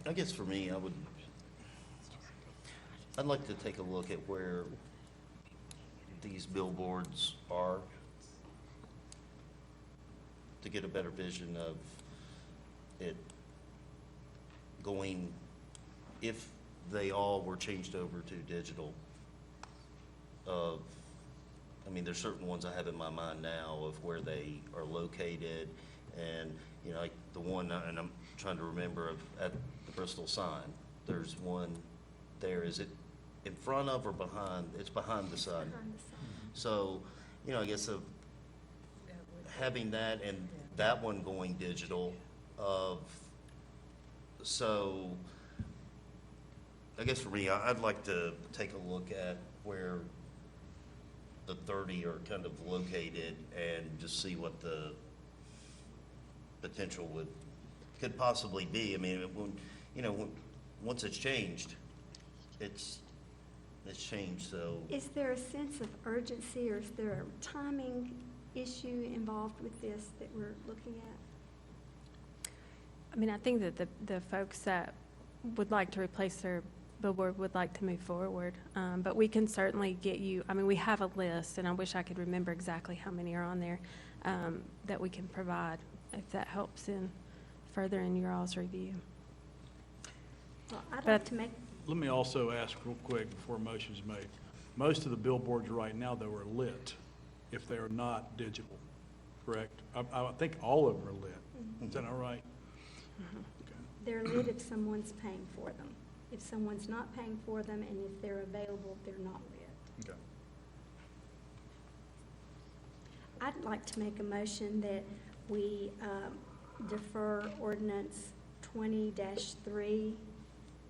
I guess for me, I'd like to take a look at where these billboards are to get a better vision of it going, if they all were changed over to digital. I mean, there's certain ones I have in my mind now of where they are located, and, you know, like the one, and I'm trying to remember at the Bristol sign, there's one there. Is it in front of or behind? It's behind the sign. So, you know, I guess of having that and that one going digital, so I guess for me, I'd like to take a look at where the 30 are kind of located and just see what the potential could possibly be. I mean, once it's changed, it's changed, so. Is there a sense of urgency, or is there a timing issue involved with this that we're looking at? I mean, I think that the folks that would like to replace their billboard would like to move forward, but we can certainly get you, I mean, we have a list, and I wish I could remember exactly how many are on there, that we can provide, if that helps in furthering your all's review. Well, I'd like to make, Let me also ask real quick before a motion is made. Most of the billboards right now, though, are lit if they are not digital, correct? I think all of them are lit. Is that all right? Okay. they're lit if someone's paying for them. If someone's not paying for them, and if they're available, they're not lit. Okay. I'd like to make a motion that we defer ordinance 20-3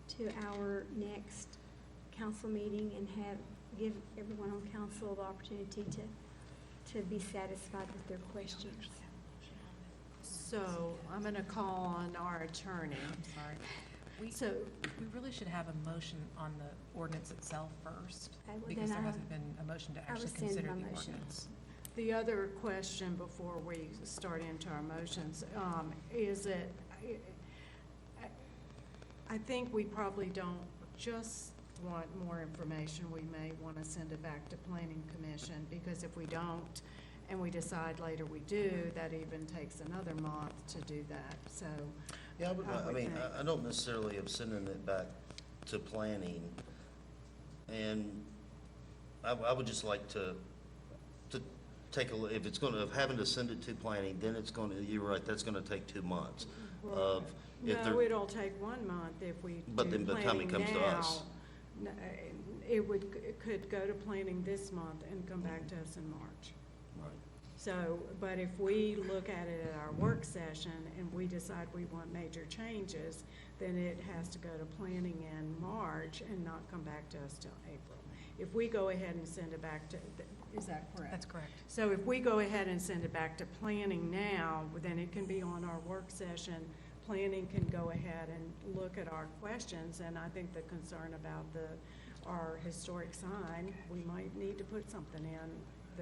to our next council meeting and give everyone on council the opportunity to be satisfied with their questions. So I'm going to call on our attorney. Sorry. So, We really should have a motion on the ordinance itself first, Okay, well, because then there I- hasn't been a motion to actually rescind consider my the motion. ordinance. the other question before we start into our motions, is that I think we probably don't just want more information. We may want to send it back to Planning Commission, because if we don't, and we decide later we do, that even takes another month to do that, so. Yeah, I I mean, think. I don't necessarily of sending it back to planning, and I would just like to take a look, if it's gonna, if having to send it to planning, then it's gonna, you're right, that's gonna take 2 months of, if No, there, it'll take 1 month if we But do then by the time it planning comes to us. now. It could go to planning this month and come back to us in March. right. So, but if we look at it at our work session and we decide we want major changes, then it has to go to planning in March and not come back to us till April. If we go ahead and send it back to, is that correct? That's correct. So if we go ahead and send it back to planning now, then it can be on our work session. Planning can go ahead and look at our questions, and I think the concern about the our historic sign, we might need to put something in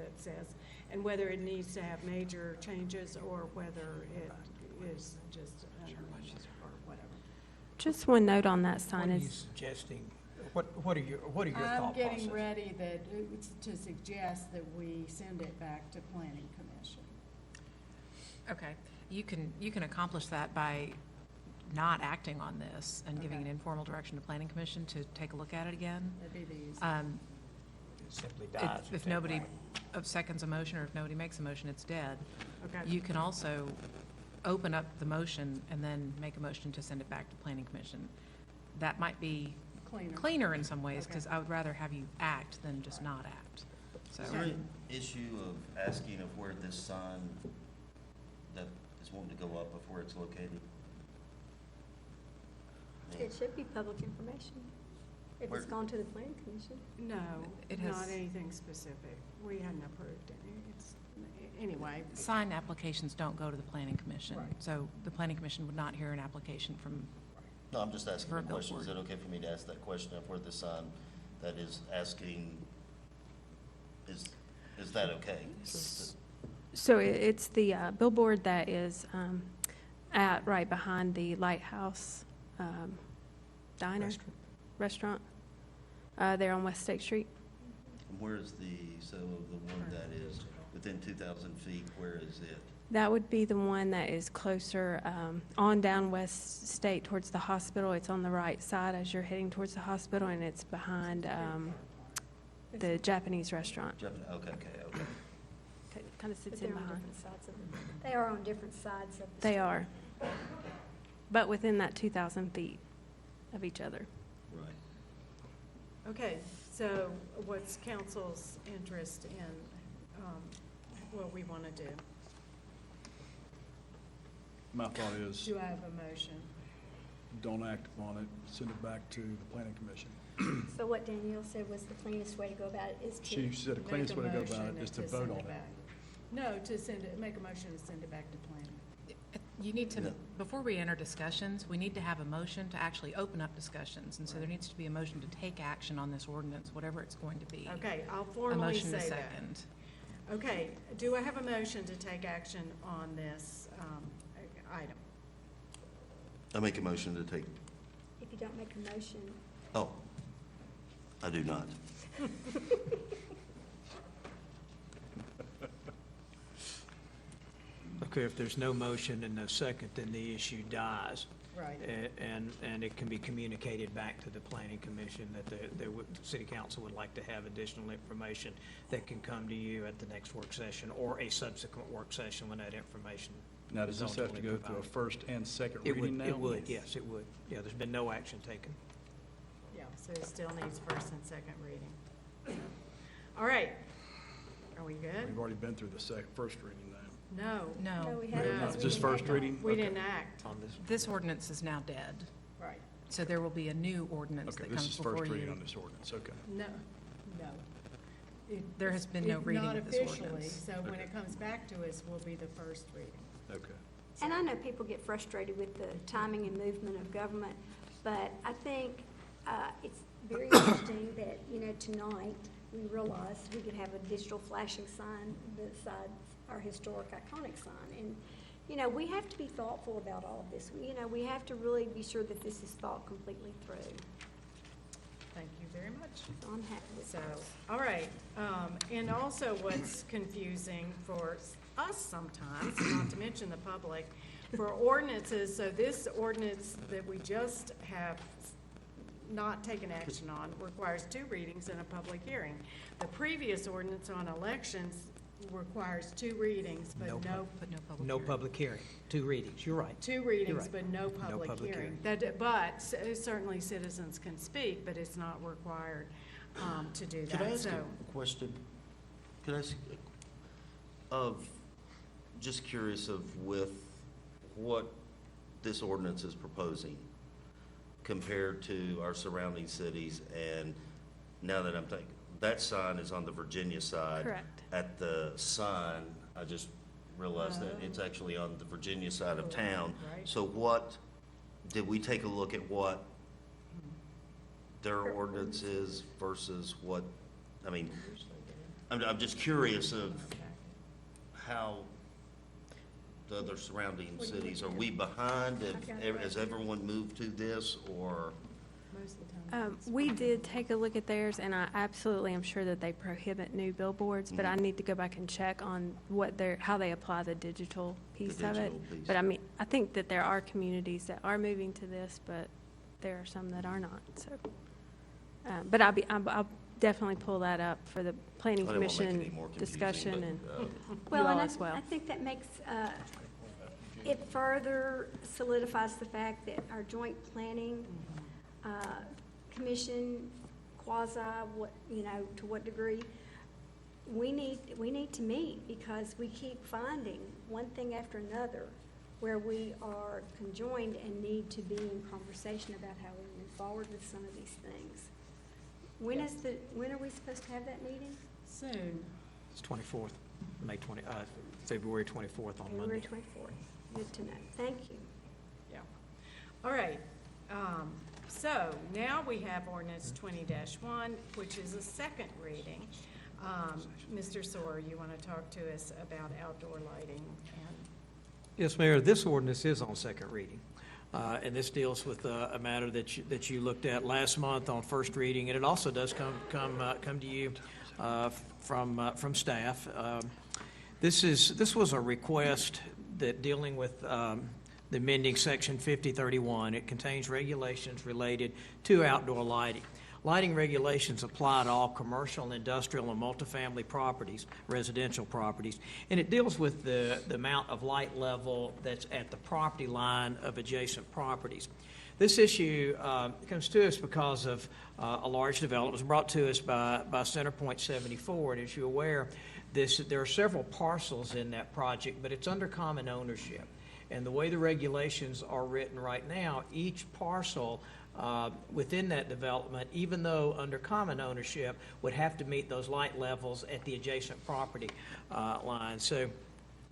that says, and whether it needs to have major changes or whether it is just, or whatever. Just one note on that What sign are you is, suggesting? What are your thought process? I'm getting ready to suggest that we send it back to Planning Commission. Okay, you can accomplish that by not acting on this and giving an Okay. informal direction to Planning Commission to take a look at it again. That'd be the easiest. It simply dies. If nobody seconds a motion, or if nobody makes a motion, it's dead. Okay. You can also open up the motion and then make a motion to send it back to Planning Commission. That might be cleaner in some ways, Okay. because I would rather have you act than just not act. So, Is there an issue of asking of where this sign that is wanting to go up, of where it's located? It should be public information if Where- it's gone to the planning commission. No, It not has- anything specific. We hadn't approved any. It's, anyway. sign applications don't go to the Planning Commission. Right. So the Planning Commission would not hear an application from, No, I'm just asking For a a question. Is it billboard. okay for me to ask that question of where the sign that is asking, is that okay? so it's the billboard that is right behind the Lighthouse Diner, restaurant, there on West State Street. And where is the one that is within 2,000 feet, where is it? That would be the one that is closer on down West State towards the hospital. It's on the right side as you're heading towards the hospital, and it's behind the Japanese restaurant. Okay. Kind of sits But in they're on behind. different sides of, they are on different sides of the They street. are, but within that 2,000 feet of each other. Right. Okay, so what's council's interest in what we want to do? My thought is, Do I have a motion? don't act upon it, send it back to the planning commission. So what Danielle said was the cleanest way to go about it is to. She said the cleanest way to go about it is to vote on it. No, to send it, make a motion to send it back to planning. you need to, No. before we enter discussions, we need to have a motion to actually open up discussions. And so there needs to be a motion to take action on this ordinance, whatever it's going to be. Okay, I'll A formally motion to say that. second. Okay, do I have a motion to take action on this item? I make a motion to take, If you don't make a motion, oh, I do not. Okay, if there's no motion and no second, then the issue dies. Right. And it can be communicated back to the planning commission that the city council would like to have additional information that can come to you at the next work session or a subsequent work session when that information Now, does is this have to ultimately go through a provided. first and second It reading would, now? it would, yes, it would. Yeah, there's been no action taken. Yeah, so it still needs first and second reading. All right, are we good? We've already been through the first reading now. No. no, No, we haven't. No. because we Just didn't first act on it. reading? We Okay. didn't act. On this. this ordinance is now dead. Right. So there will be a new ordinance Okay, that this comes is before first reading you. on this ordinance, okay. No. There has been no reading of this Not officially, ordinance. so when Okay. it comes back to us, will be the first reading. Okay. And I know people get frustrated with the timing and movement of government, but I think it's very interesting that, tonight, we realized we could have a digital flashing sign besides our historic iconic sign. And, we have to be thoughtful about all of this. We have to really be sure that this is thought completely through. Thank you very much. So I'm happy with So, this. all right, and also what's confusing for us sometimes, not to mention the public, for ordinances, so this ordinance that we just have not taken action on requires 2 readings and a public hearing. The previous ordinance on elections requires 2 readings, but No no, But no public No hearing. public hearing, 2 readings, you're right. 2 readings, right. but no public public hearing. hearing. But certainly citizens can speak, but it's not required to do that. Could I ask So- a question? Could I ask, just curious with what this ordinance is proposing compared to our surrounding cities, and now that I'm thinking, that sign is on the Virginia side. Correct. At the sign, I just realized that it's actually on the Virginia side of town. Right. So did we take a look at what their ordinance is versus what, I mean, I'm just curious of how the other surrounding cities, are we behind? Has everyone moved to this, or? We did take a look at theirs, and I absolutely am sure that they prohibit new billboards, but I need to go back and check on how they apply the digital piece of it. digital piece. But I mean, I think that there are communities that are moving to this, but there are some that are not, so. But I'll definitely pull that up for the planning I didn't wanna make it any commission more confusing, discussion and you Well, all and as well. I think that makes, it further solidifies the fact that our joint planning commission, quasi, to what degree, we need to meet, because we keep finding one thing after another where we are conjoined and need to be in conversation about how we move forward with some of these things. When are we supposed to have that meeting? Soon. It's 24th, February 24th on Monday. February 24th. Good to know. Thank you. Yeah. All right. So now we have ordinance 20-1, which is a second reading. Mr. Soar, you want to talk to us about outdoor lighting? Yes, Mayor, this ordinance is on second reading. And this deals with a matter that you looked at last month on first reading, and it also does come to you from staff. This was a request that dealing with the amending Section 5031. It contains regulations related to outdoor lighting. Lighting regulations apply to all commercial, industrial, and multifamily properties, residential properties, and it deals with the amount of light level that's at the property line of adjacent properties. This issue comes to us because of a large development. It was brought to us by CenterPoint 74, and as you're aware, there are several parcels in that project, but it's under common ownership. And the way the regulations are written right now, each parcel within that development, even though under common ownership, would have to meet those light levels at the adjacent property line. So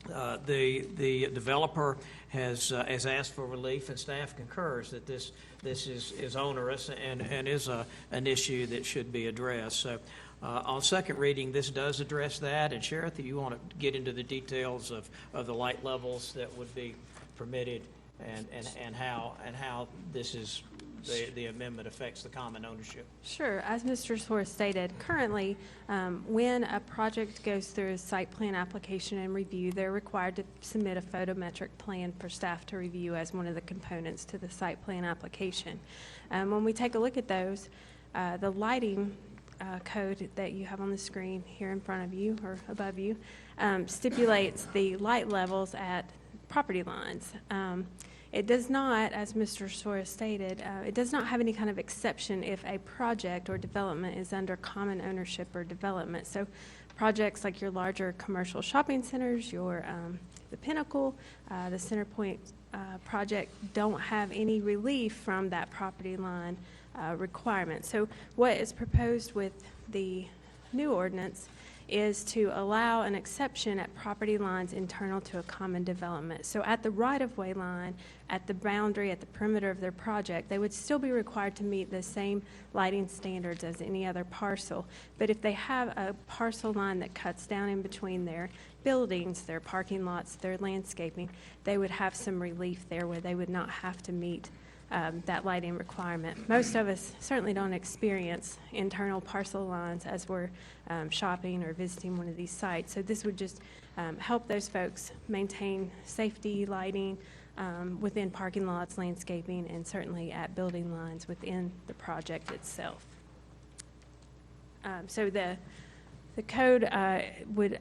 the developer has asked for relief, and staff concurs that this is onerous and is an issue that should be addressed. So on second reading, this does address that. And Sheriff, if you want to get into the details of the light levels that would be permitted and how this is the amendment affects the common ownership. Sure. As Mr. Soar stated, currently, when a project goes through a site plan application and review, they're required to submit a photometric plan for staff to review as one of the components to the site plan application. When we take a look at those, the lighting code that you have on the screen here in front of you or above you stipulates the light levels at property lines. It does not, as Mr. Soar stated, it does not have any kind of exception if a project or development is under common ownership or development. So projects like your larger commercial shopping centers, the Pinnacle, the CenterPoint project don't have any relief from that property line requirement. So what is proposed with the new ordinance is to allow an exception at property lines internal to a common development. So at the right-of-way line, at the boundary, at the perimeter of their project, they would still be required to meet the same lighting standards as any other parcel. But if they have a parcel line that cuts down in between their buildings, their parking lots, their landscaping, they would have some relief there where they would not have to meet that lighting requirement. Most of us certainly don't experience internal parcel lines as we're shopping or visiting one of these sites. So this would just help those folks maintain safety, lighting within parking lots, landscaping, and certainly at building lines within the project itself. So the code would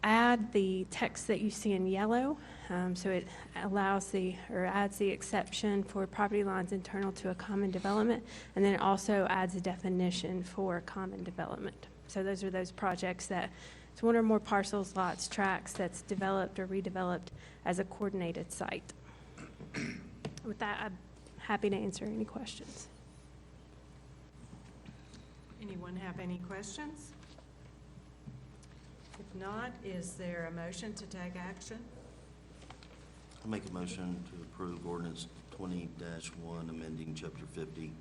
add the text that you see in yellow. So it allows adds the exception for property lines internal to a common development, and then it also adds a definition for common development. So those are those projects that it's one or more parcels, lots, tracts that's developed or redeveloped as a coordinated site. With that, I'm happy to answer any questions. Anyone have any questions? If not, is there a motion to take action? I make a motion to approve ordinance 20-1, amending chapter 50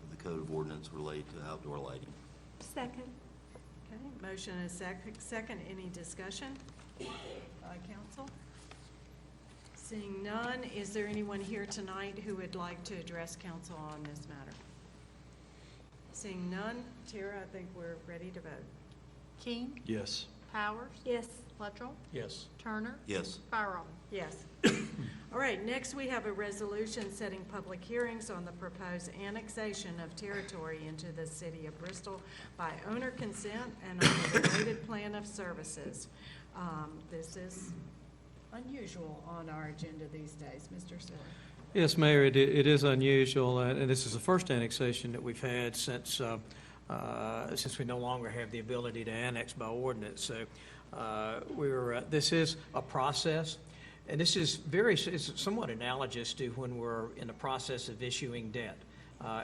of the Code of Ordinance related to outdoor lighting. Second. Okay, motion is second. Any discussion by council? Seeing none, is there anyone here tonight who would like to address council on this matter? Seeing none, Tara, I think we're ready to vote. King, Yes. Powers, Yes. Luttrell, Yes. Turner, Yes. Fire Robin. Yes. All right, next we have a resolution setting public hearings on the proposed annexation of territory into the city of Bristol by owner consent and on the related plan of services. This is unusual on our agenda these days. Mr. Siller. Yes, Mayor, it is unusual, and this is the first annexation that we've had since we no longer have the ability to annex by ordinance. So this is a process, and this is it's somewhat analogous to when we're in the process of issuing debt.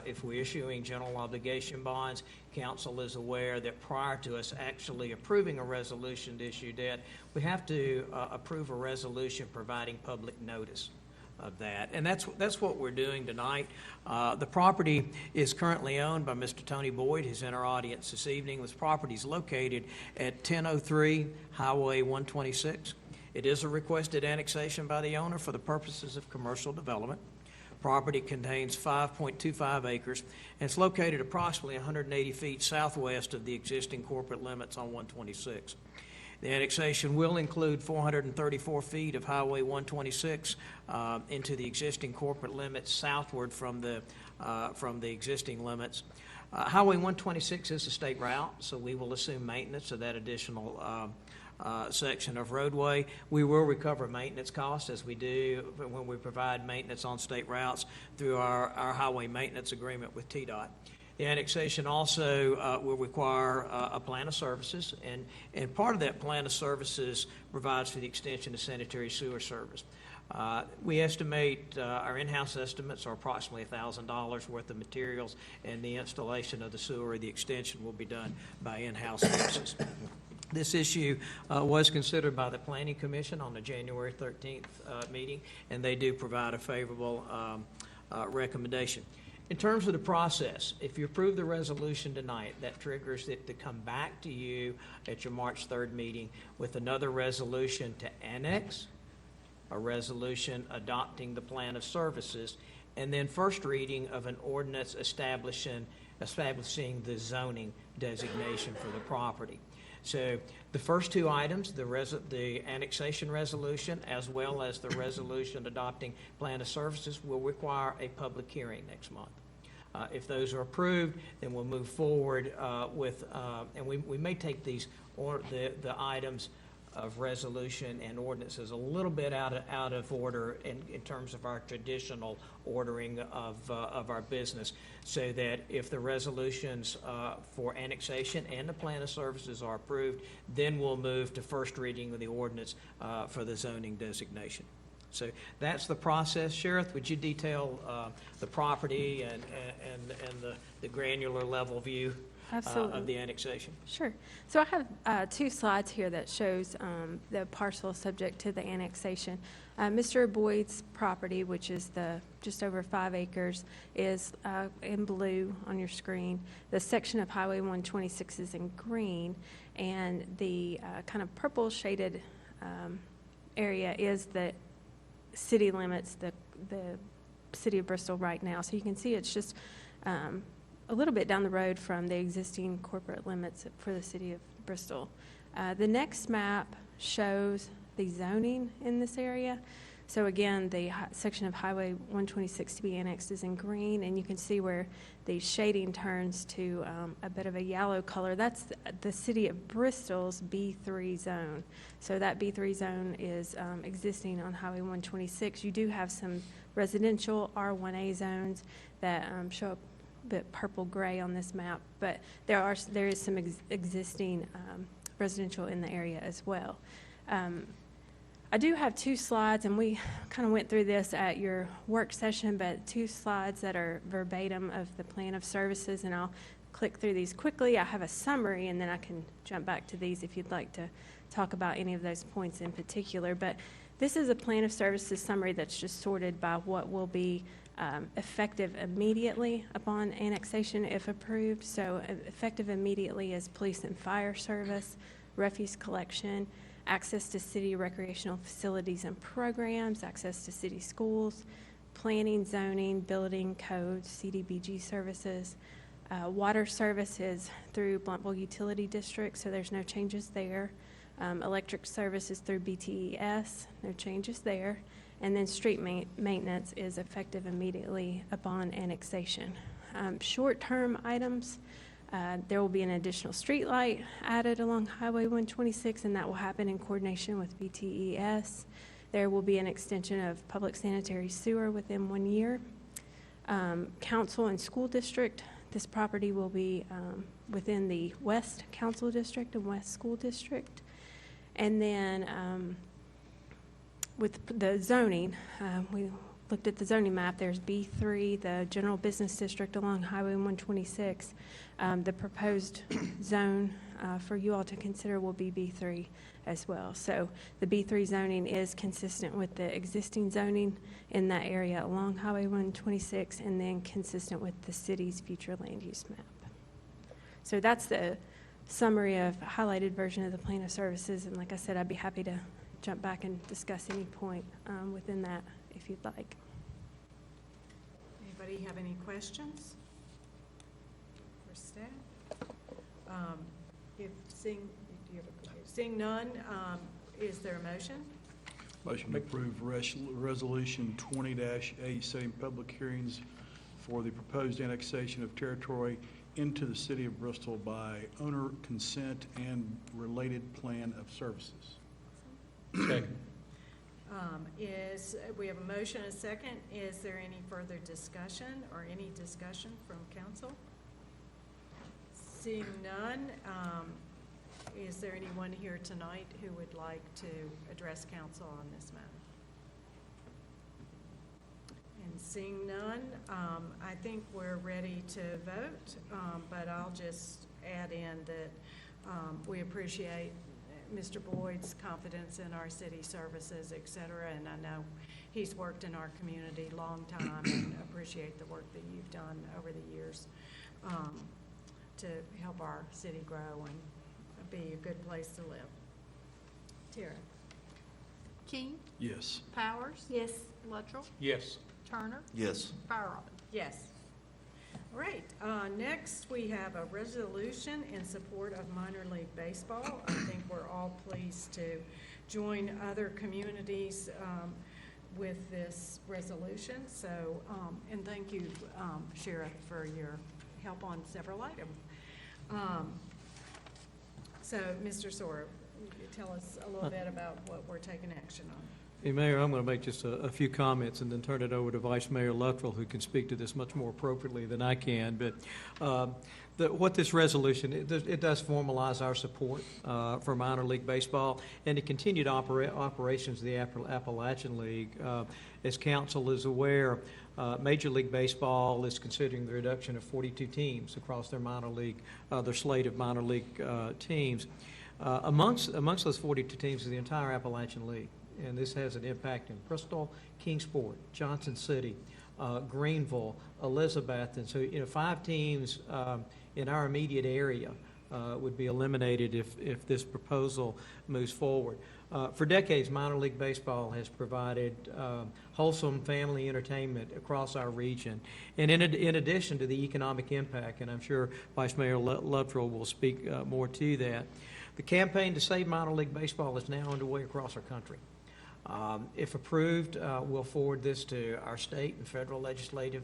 If we're issuing general obligation bonds, council is aware that prior to us actually approving a resolution to issue debt, we have to approve a resolution providing public notice of that. And that's what we're doing tonight. The property is currently owned by Mr. Tony Boyd, who's in our audience this evening. This property is located at 1003 Highway 126. It is a requested annexation by the owner for the purposes of commercial development. Property contains 5.25 acres, and it's located approximately 180 feet southwest of the existing corporate limits on 126. The annexation will include 434 feet of Highway 126 into the existing corporate limits southward from the existing limits. Highway 126 is a state route, so we will assume maintenance of that additional section of roadway. We will recover maintenance costs as we do when we provide maintenance on state routes through our highway maintenance agreement with TDOT. The annexation also will require a plan of services, and part of that plan of services provides for the extension of sanitary sewer service. We estimate, our in-house estimates are approximately $1,000 worth of materials, and the installation of the sewer or the extension will be done by in-house sources. This issue was considered by the Planning Commission on the January 13th meeting, and they do provide a favorable recommendation. In terms of the process, if you approve the resolution tonight, that triggers it to come back to you at your March 3rd meeting with another resolution to annex, a resolution adopting the plan of services, and then first reading of an ordinance establishing the zoning designation for the property. So the first two items, the annexation resolution as well as the resolution adopting plan of services, will require a public hearing next month. If those are approved, then we'll move forward and we may take these the items of resolution and ordinances a little bit out of order in terms of our traditional ordering of our business, so that if the resolutions for annexation and the plan of services are approved, then we'll move to first reading of the ordinance for the zoning designation. So that's the process. Sheriff, would you detail the property and the granular level view of the annexation? Sure. So I have two slides here that shows the parcel subject to the annexation. Mr. Boyd's property, which is just over 5 acres, is in blue on your screen. The section of Highway 126 is in green, and the kind of purple shaded area is the city limits, the city of Bristol right now. So you can see it's just a little bit down the road from the existing corporate limits for the city of Bristol. The next map shows the zoning in this area. So again, the section of Highway 126 to be annexed is in green, and you can see where the shading turns to a bit of a yellow color. That's the city of Bristol's B3 zone. So that B3 zone is existing on Highway 126. You do have some residential R1A zones that show up a bit purple-gray on this map, but there is some existing residential in the area as well. I do have two slides, and we kind of went through this at your work session, but two slides that are verbatim of the plan of services, and I'll click through these quickly. I have a summary, and then I can jump back to these if you'd like to talk about any of those points in particular. But this is a plan of services summary that's just sorted by what will be effective immediately upon annexation if approved. So effective immediately is police and fire service, refuse collection, access to city recreational facilities and programs, access to city schools, planning, zoning, building codes, CDBG services, water services through Bluntville Utility District, so there's no changes there. Electric services through BTES, no changes there. And then street maintenance is effective immediately upon annexation. Short-term items, there will be an additional street light added along Highway 126, and that will happen in coordination with BTES. There will be an extension of public sanitary sewer within 1 year. Council and school district, this property will be within the West Council District and West School District. And then with the zoning, we looked at the zoning map. There's B3, the general business district along Highway 126. The proposed zone for you all to consider will be B3 as well. So the B3 zoning is consistent with the existing zoning in that area along Highway 126 and then consistent with the city's future land use map. So that's the summary of a highlighted version of the plan of services. And like I said, I'd be happy to jump back and discuss any point within that if you'd like. Anybody have any questions for staff? Seeing none, is there a motion? Motion to approve Resolution 20-A, setting public hearings for the proposed annexation of territory into the city of Bristol by owner consent and related plan of services. Second. We have a motion and a second. Is there any further discussion or any discussion from council? Seeing none, is there anyone here tonight who would like to address council on this matter? And seeing none, I think we're ready to vote, but I'll just add in that we appreciate Mr. Boyd's confidence in our city services, et cetera, and I know he's worked in our community a long time and appreciate the work that you've done over the years to help our city grow and be a good place to live. Tara? King, Yes. Powers, Yes. Luttrell, Yes. Turner, Yes. Fire Robin. Yes. All right, next we have a resolution in support of minor league baseball. I think we're all pleased to join other communities with this resolution. So, and thank you, Sheriff, for your help on several items. So, Mr. Sora, tell us a little bit about what we're taking action on. Hey, Mayor, I'm going to make just a few comments and then turn it over to Vice Mayor Luttrell, who can speak to this much more appropriately than I can. But what this resolution, it does formalize our support for minor league baseball and the continued operations of the Appalachian League. As council is aware, Major League Baseball is considering the reduction of 42 teams across their minor league, their slate of minor league teams. Amongst those 42 teams is the entire Appalachian League. And this has an impact in Bristol, Kingsport, Johnson City, Greenville, Elizabeth. And so, 5 teams in our immediate area would be eliminated if this proposal moves forward. For decades, minor league baseball has provided wholesome family entertainment across our region. And in addition to the economic impact, and I'm sure Vice Mayor Luttrell will speak more to that, the campaign to save minor league baseball is now underway across our country. If approved, we'll forward this to our state and federal legislative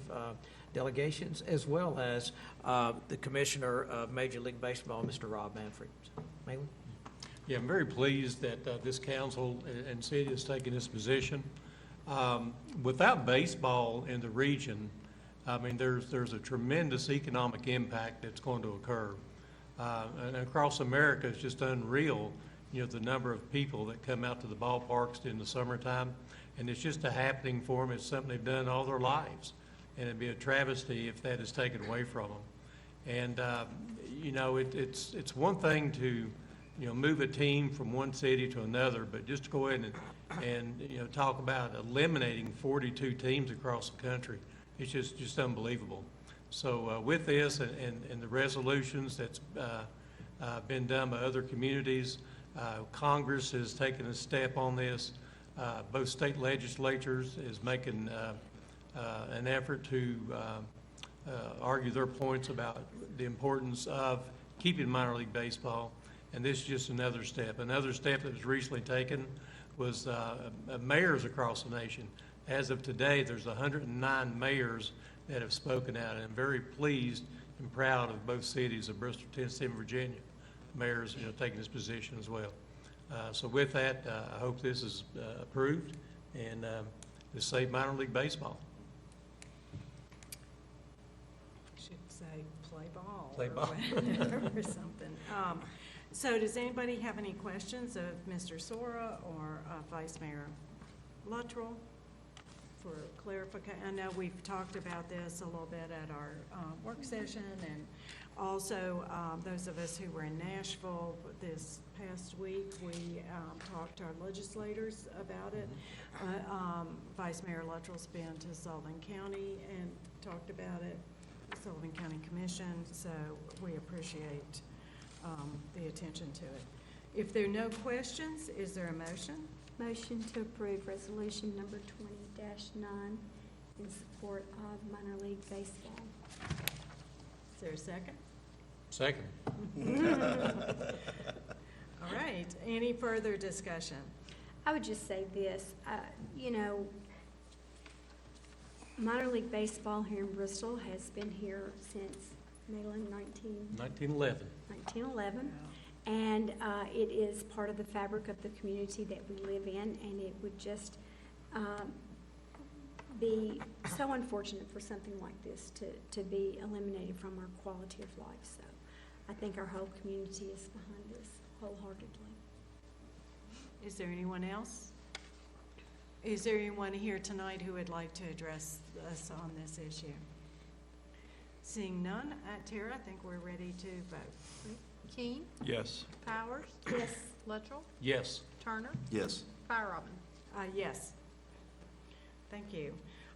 delegations, as well as the Commissioner of Major League Baseball, Mr. Rob Manfred. Malin? Yeah, I'm very pleased that this council and city has taken this position. Without baseball in the region, I mean, there's a tremendous economic impact that's going to occur. And across America, it's just unreal, the number of people that come out to the ballparks in the summertime. And it's just a happening for them. It's something they've done all their lives. And it'd be a travesty if that is taken away from them. And, it's one thing to, move a team from one city to another, but just to go ahead and talk about eliminating 42 teams across the country it's just unbelievable. So with this and the resolutions that's been done by other communities, Congress has taken a step on this. Both state legislatures is making an effort to argue their points about the importance of keeping minor league baseball, and this is just another step. Another step that was recently taken was mayors across the nation. As of today, there's 109 mayors that have spoken out, and I'm very pleased and proud of both cities of Bristol, Tennessee, and Virginia, mayors, taking this position as well. So with that, I hope this is approved and to save minor league baseball. Should say play ball. Play ball. Or something. So does anybody have any questions of Mr. Sora or Vice Mayor Luttrell for clarification? I know we've talked about this a little bit at our work session, and also those of us who were in Nashville this past week, we talked to our legislators about it. Vice Mayor Luttrell's been to Sullivan County and talked about it, the Sullivan County Commission, so we appreciate the attention to it. If there are no questions, is there a motion? Motion to approve resolution number 20-9 in support of minor league baseball. Is there a second? Second. All right, any further discussion? I would just say this, minor league baseball here in Bristol has been here since, Malin, 1911. 1911. And it is part of the fabric of the community that we live in, and it would just be so unfortunate for something like this to be eliminated from our quality of life. So I think our whole community is behind this wholeheartedly. Is there anyone else? Is there anyone here tonight who would like to address us on this issue? Seeing none, Tara, I think we're ready to vote. King, Yes. Powers, Yes. Luttrell, Yes. Turner, Yes. Fire-Robin. Yes. Thank you.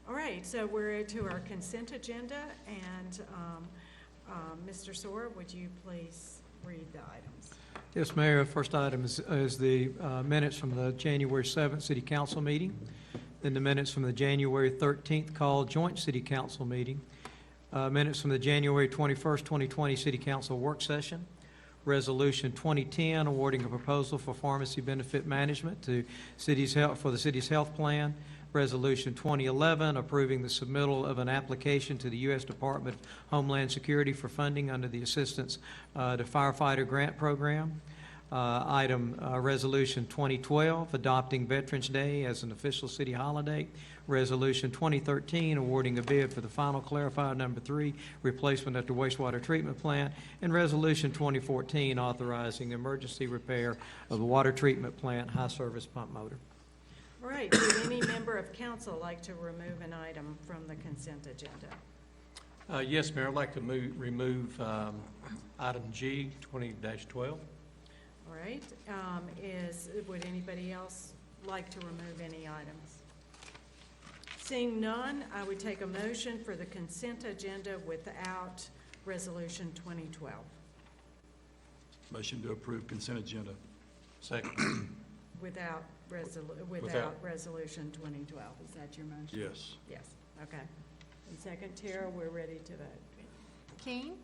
All right, so we're to our consent agenda, and Mr. Sora, would you please read the items? Yes, Mayor. First item is the minutes from the January 7th City Council meeting, then the minutes from the January 13th called joint City Council meeting, minutes from the January 21st, 2020 City Council work session, Resolution 2010 awarding a proposal for pharmacy benefit management to for the city's health plan, Resolution 2011 approving the submittal of an application to the U.S. Department of Homeland Security for funding under the Assistance to Firefighter Grant Program. Resolution 2012 adopting Veterans Day as an official city holiday. Resolution 2013 awarding a bid for the final clarifier number 3 replacement at the wastewater treatment plant. And Resolution 2014 authorizing emergency repair of the water treatment plant high service pump motor. All right, would any member of council like to remove an item from the consent agenda? Yes, Mayor, I'd like to remove item G, 20-12. All right, would anybody else like to remove any items? Seeing none, I would take a motion for the consent agenda without Resolution 2012. Motion to approve consent agenda. Second. Without Resolution 2012. Is that your motion? Yes. Yes, okay. And second, Tara, we're ready to vote. King,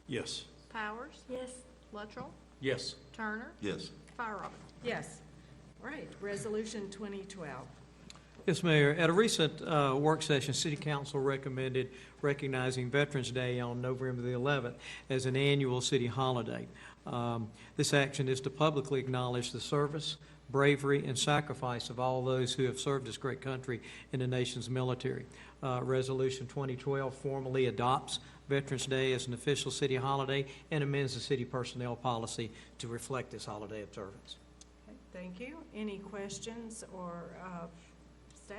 Yes. Powers, Yes. Luttrell, Yes. Turner, Yes. Fire-Robin. Yes. All right, Resolution 2012. Yes, Mayor. At a recent work session, City Council recommended recognizing Veterans Day on November the 11th as an annual city holiday. This action is to publicly acknowledge the service, bravery, and sacrifice of all those who have served this great country in the nation's military. Resolution 2012 formally adopts Veterans Day as an official city holiday and amends the city personnel policy to reflect this holiday observance. Okay, thank you. Any questions or staff?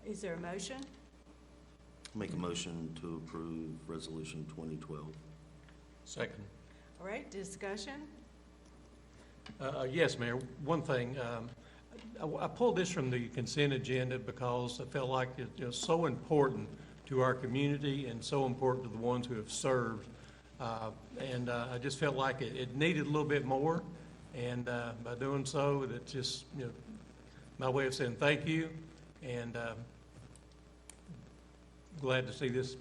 Is there a motion? Make a motion to approve Resolution 2012. Second. All right, discussion? Yes, Mayor. One thing, I pulled this from the consent agenda because I felt like it was so important to our community and so important to the ones who have served. And I just felt like it needed a little bit more. And by doing so, that's just, my way of saying thank you. And glad to see this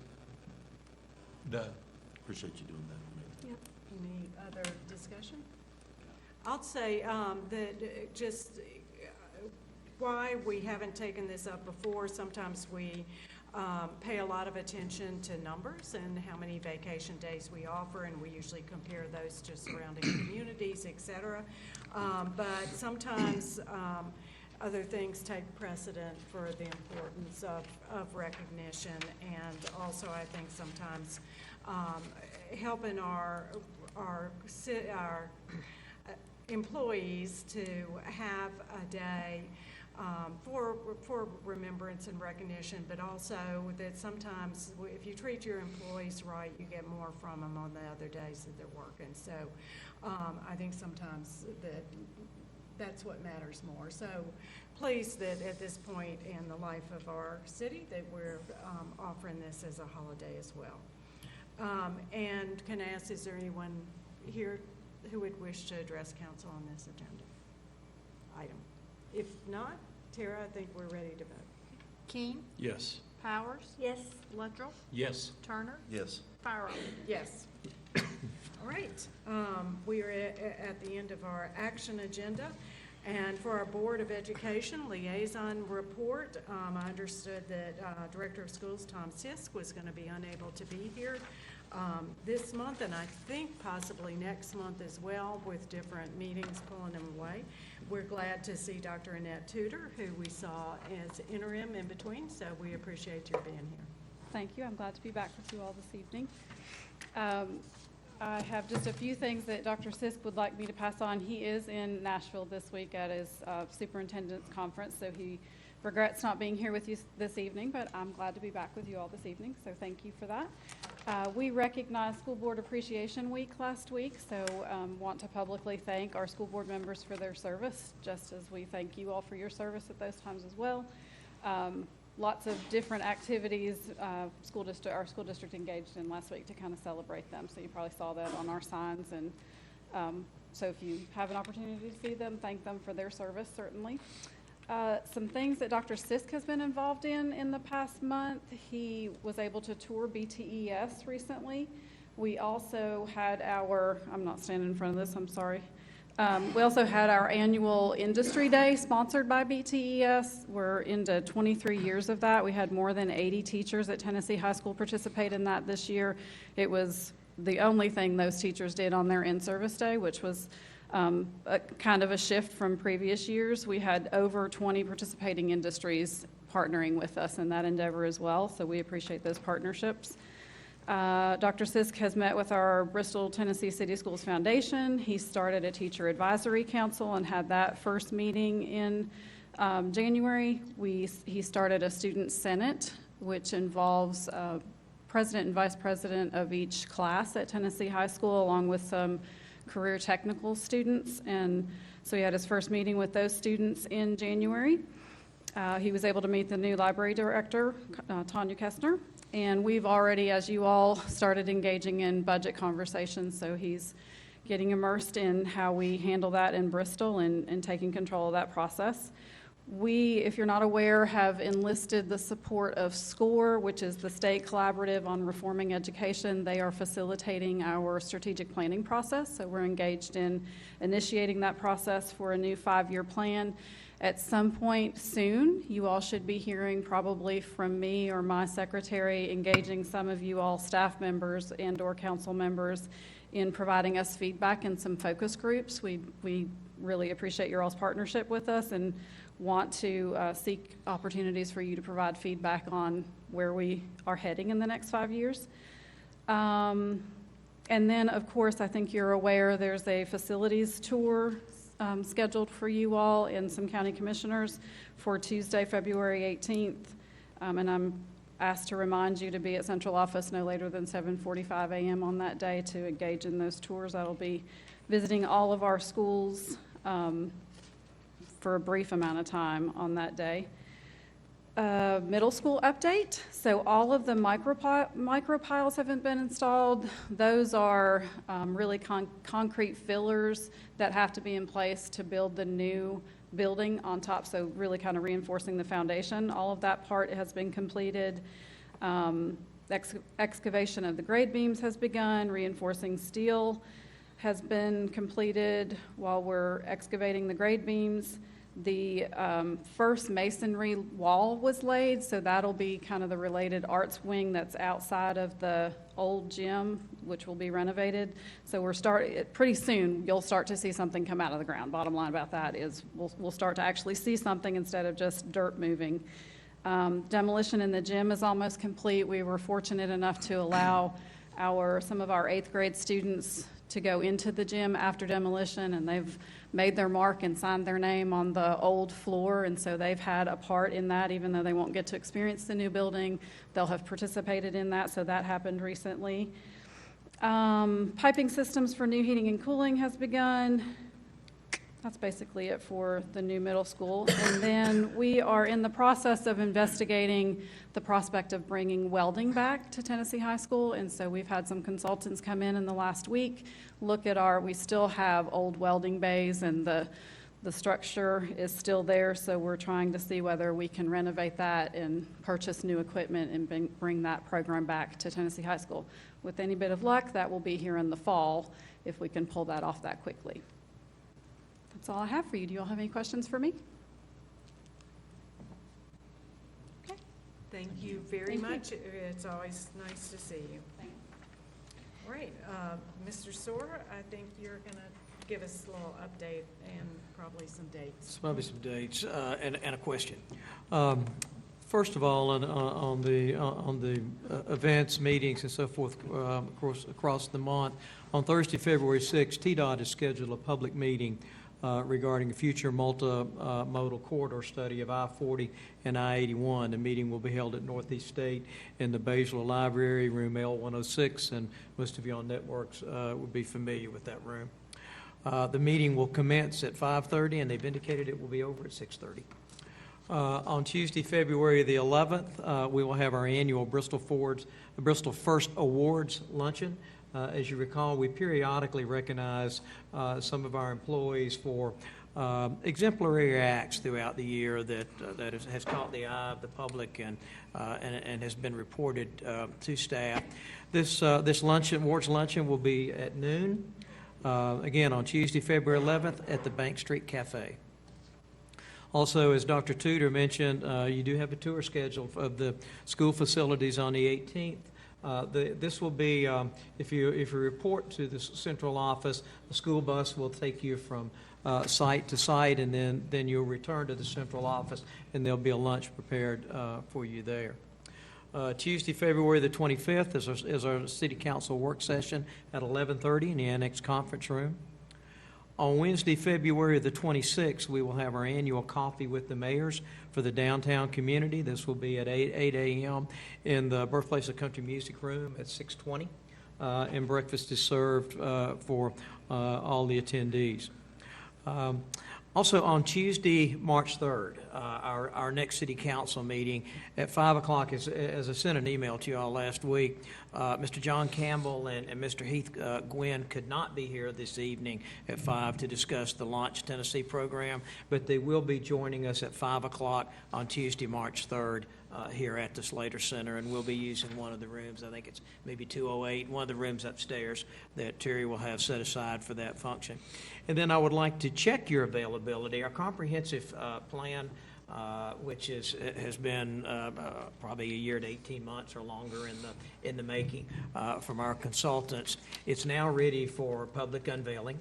done. Appreciate you doing that. Yep. Any other discussion? I'll say that just why we haven't taken this up before, sometimes we pay a lot of attention to numbers and how many vacation days we offer, and we usually compare those to surrounding communities, et cetera. But sometimes other things take precedent for the importance of recognition, and also I think sometimes helping our employees to have a day for remembrance and recognition, but also that sometimes if you treat your employees right, you get more from them on the other days that they're working. So I think sometimes that's what matters more. So pleased that at this point in the life of our city that we're offering this as a holiday as well. And can I ask, is there anyone here who would wish to address council on this agenda item? If not, Tara, I think we're ready to vote. King, Yes. Powers, Yes. Luttrell, Yes. Turner, Yes. Fire. Yes. All right. We are at the end of our action agenda. And for our Board of Education liaison report, I understood that Director of Schools Tom Sisk was going to be unable to be here this month, and I think possibly next month as well, with different meetings pulling him away. We're glad to see Dr. Annette Tudor, who we saw as interim in between, so we appreciate your being here. Thank you. I'm glad to be back with you all this evening. I have just a few things that Dr. Sisk would like me to pass on. He is in Nashville this week at his superintendent's conference, so he regrets not being here with you this evening, but I'm glad to be back with you all this evening, so thank you for that. We recognized School Board Appreciation Week last week, so want to publicly thank our school board members for their service, just as we thank you all for your service at those times as well. Lots of different activities our school district engaged in last week to kind of celebrate them, so you probably saw that on our signs, and so if you have an opportunity to see them, thank them for their service, certainly. Some things that Dr. Sisk has been involved in the past month. He was able to tour BTES recently. We also had I'm not standing in front of this, I'm sorry. We also had our annual Industry Day sponsored by BTES. We're into 23 years of that. We had more than 80 teachers at Tennessee High School participate in that this year. It was the only thing those teachers did on their in-service day, which was a kind of a shift from previous years. We had over 20 participating industries partnering with us in that endeavor as well, so we appreciate those partnerships. Dr. Sisk has met with our Bristol Tennessee City Schools Foundation. He started a teacher advisory council and had that first meeting in January. He started a student senate, which involves president and vice president of each class at Tennessee High School, along with some career technical students, and so he had his first meeting with those students in January. He was able to meet the new library director, Tanya Kestner, and we've already, as you all, started engaging in budget conversations, so he's getting immersed in how we handle that in Bristol and taking control of that process. We, if you're not aware, have enlisted the support of SCORE, which is the state collaborative on reforming education. They are facilitating our strategic planning process, so we're engaged in initiating that process for a new 5-year plan. At some point soon, you all should be hearing probably from me or my secretary, engaging some of you all staff members and/or council members in providing us feedback in some focus groups. We really appreciate your all's partnership with us and want to seek opportunities for you to provide feedback on where we are heading in the next 5 years. And then, of course, I think you're aware there's a facilities tour scheduled for you all and some county commissioners for Tuesday, February 18th. And I'm asked to remind you to be at central office no later than 7:45 a.m. on that day to engage in those tours. That'll be visiting all of our schools, for a brief amount of time on that day. Middle school update. So all of the micro piles haven't been installed. Those are really concrete fillers that have to be in place to build the new building on top, so really kind of reinforcing the foundation. All of that part has been completed. Excavation of the grade beams has begun. Reinforcing steel has been completed while we're excavating the grade beams. The first masonry wall was laid, so that'll be kind of the related arts wing that's outside of the old gym, which will be renovated. So pretty soon, you'll start to see something come out of the ground. Bottom line about that is we'll start to actually see something instead of just dirt moving. Demolition in the gym is almost complete. We were fortunate enough to allow some of our 8th grade students to go into the gym after demolition, and they've made their mark and signed their name on the old floor, and so they've had a part in that. Even though they won't get to experience the new building, they'll have participated in that, so that happened recently. Piping systems for new heating and cooling has begun. That's basically it for the new middle school. And then we are in the process of investigating the prospect of bringing welding back to Tennessee High School. And so we've had some consultants come in the last week, look at we still have old welding bays, and the structure is still there. So we're trying to see whether we can renovate that and purchase new equipment and bring that program back to Tennessee High School. With any bit of luck, that will be here in the fall if we can pull that off that quickly. That's all I have for you. Do you all have any questions for me? Okay. Thank you very much. It's always nice to see you. Thanks. All right, Mr. Soar, I think you're going to give us a little update and probably some dates. Maybe some dates and a question. First of all, on the events, meetings, and so forth, across the month, on Thursday, February 6th, TDOT has scheduled a public meeting regarding a future multimodal corridor study of I-40 and I-81. The meeting will be held at Northeast State in the Baszler Library, room L106, and most of you on networks will be familiar with that room. The meeting will commence at 5:30, and they've indicated it will be over at 6:30. On Tuesday, February the 11th, we will have our annual Bristol First Awards luncheon. As you recall, we periodically recognize some of our employees for exemplary acts throughout the year that has caught the eye of the public and has been reported to staff. This awards luncheon will be at noon, again on Tuesday, February 11th at the Bank Street Cafe. Also, as Dr. Tudor mentioned, you do have a tour scheduled of the school facilities on the 18th. This will be, if you report to the central office, the school bus will take you from site to site, and then you'll return to the central office, and there'll be a lunch prepared for you there. Tuesday, February the 25th is our City Council work session at 11:30 in the Annex Conference Room. On Wednesday, February the 26th, we will have our annual Coffee with the Mayors for the downtown community. This will be at 8 a.m. in the Birthplace of Country Music Room at 620, and breakfast is served for all the attendees. Also, on Tuesday, March 3rd, our next City Council meeting at 5 o'clock, as I sent an email to you all last week, Mr. John Campbell and Mr. Heath Gwynn could not be here this evening at 5 to discuss the Launch Tennessee program, but they will be joining us at 5 o'clock on Tuesday, March 3rd, here at the Slater Center, and we'll be using one of the rooms. I think it's maybe 208, one of the rooms upstairs that Terry will have set aside for that function. And then I would like to check your availability. Our comprehensive plan, which has been probably a year to 18 months or longer in the making from our consultants, it's now ready for public unveiling.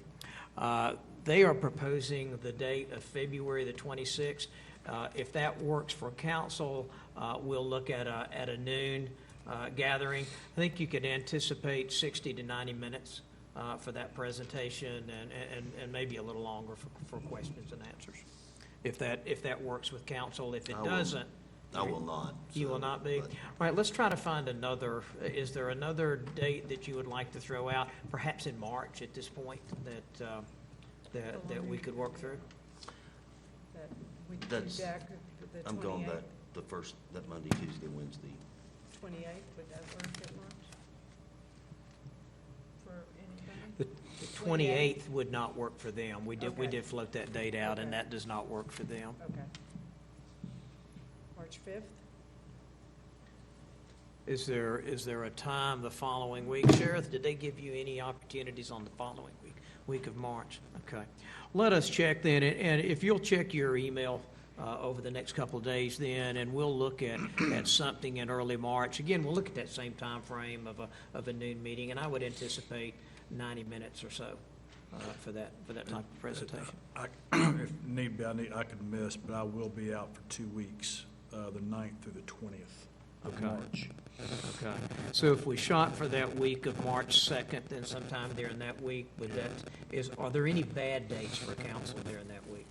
They are proposing the date of February the 26th. If that works for council, we'll look at a noon gathering. I think you could anticipate 60 to 90 minutes for that presentation, and maybe a little longer for questions and answers. If that works with council. If it doesn't, I will not. You will not be? All right, let's try to find another. Is there another date that you would like to throw out, perhaps in March at this point, that we could work through? The We do That's- DAC the I'm going 28th. that Monday, Tuesday, Wednesday. 28th, would that work at lunch? For anybody? The 28th would not work for them. We did float that date out, and that does not work for them. Okay. March 5th? Is there a time the following week? Sheriff, did they give you any opportunities on the following week of March? Okay. Let us check then, and if you'll check your email over the next couple of days then, and we'll look at something in early March. Again, we'll look at that same time frame of a noon meeting, and I would anticipate 90 minutes or so for that type of presentation. If need be, I could miss, but I will be out for 2 weeks, the 9th through the 20th of Okay. March. Okay. So if we shot for that week of March 2nd, then sometime during that week, are there any bad dates for council during that week?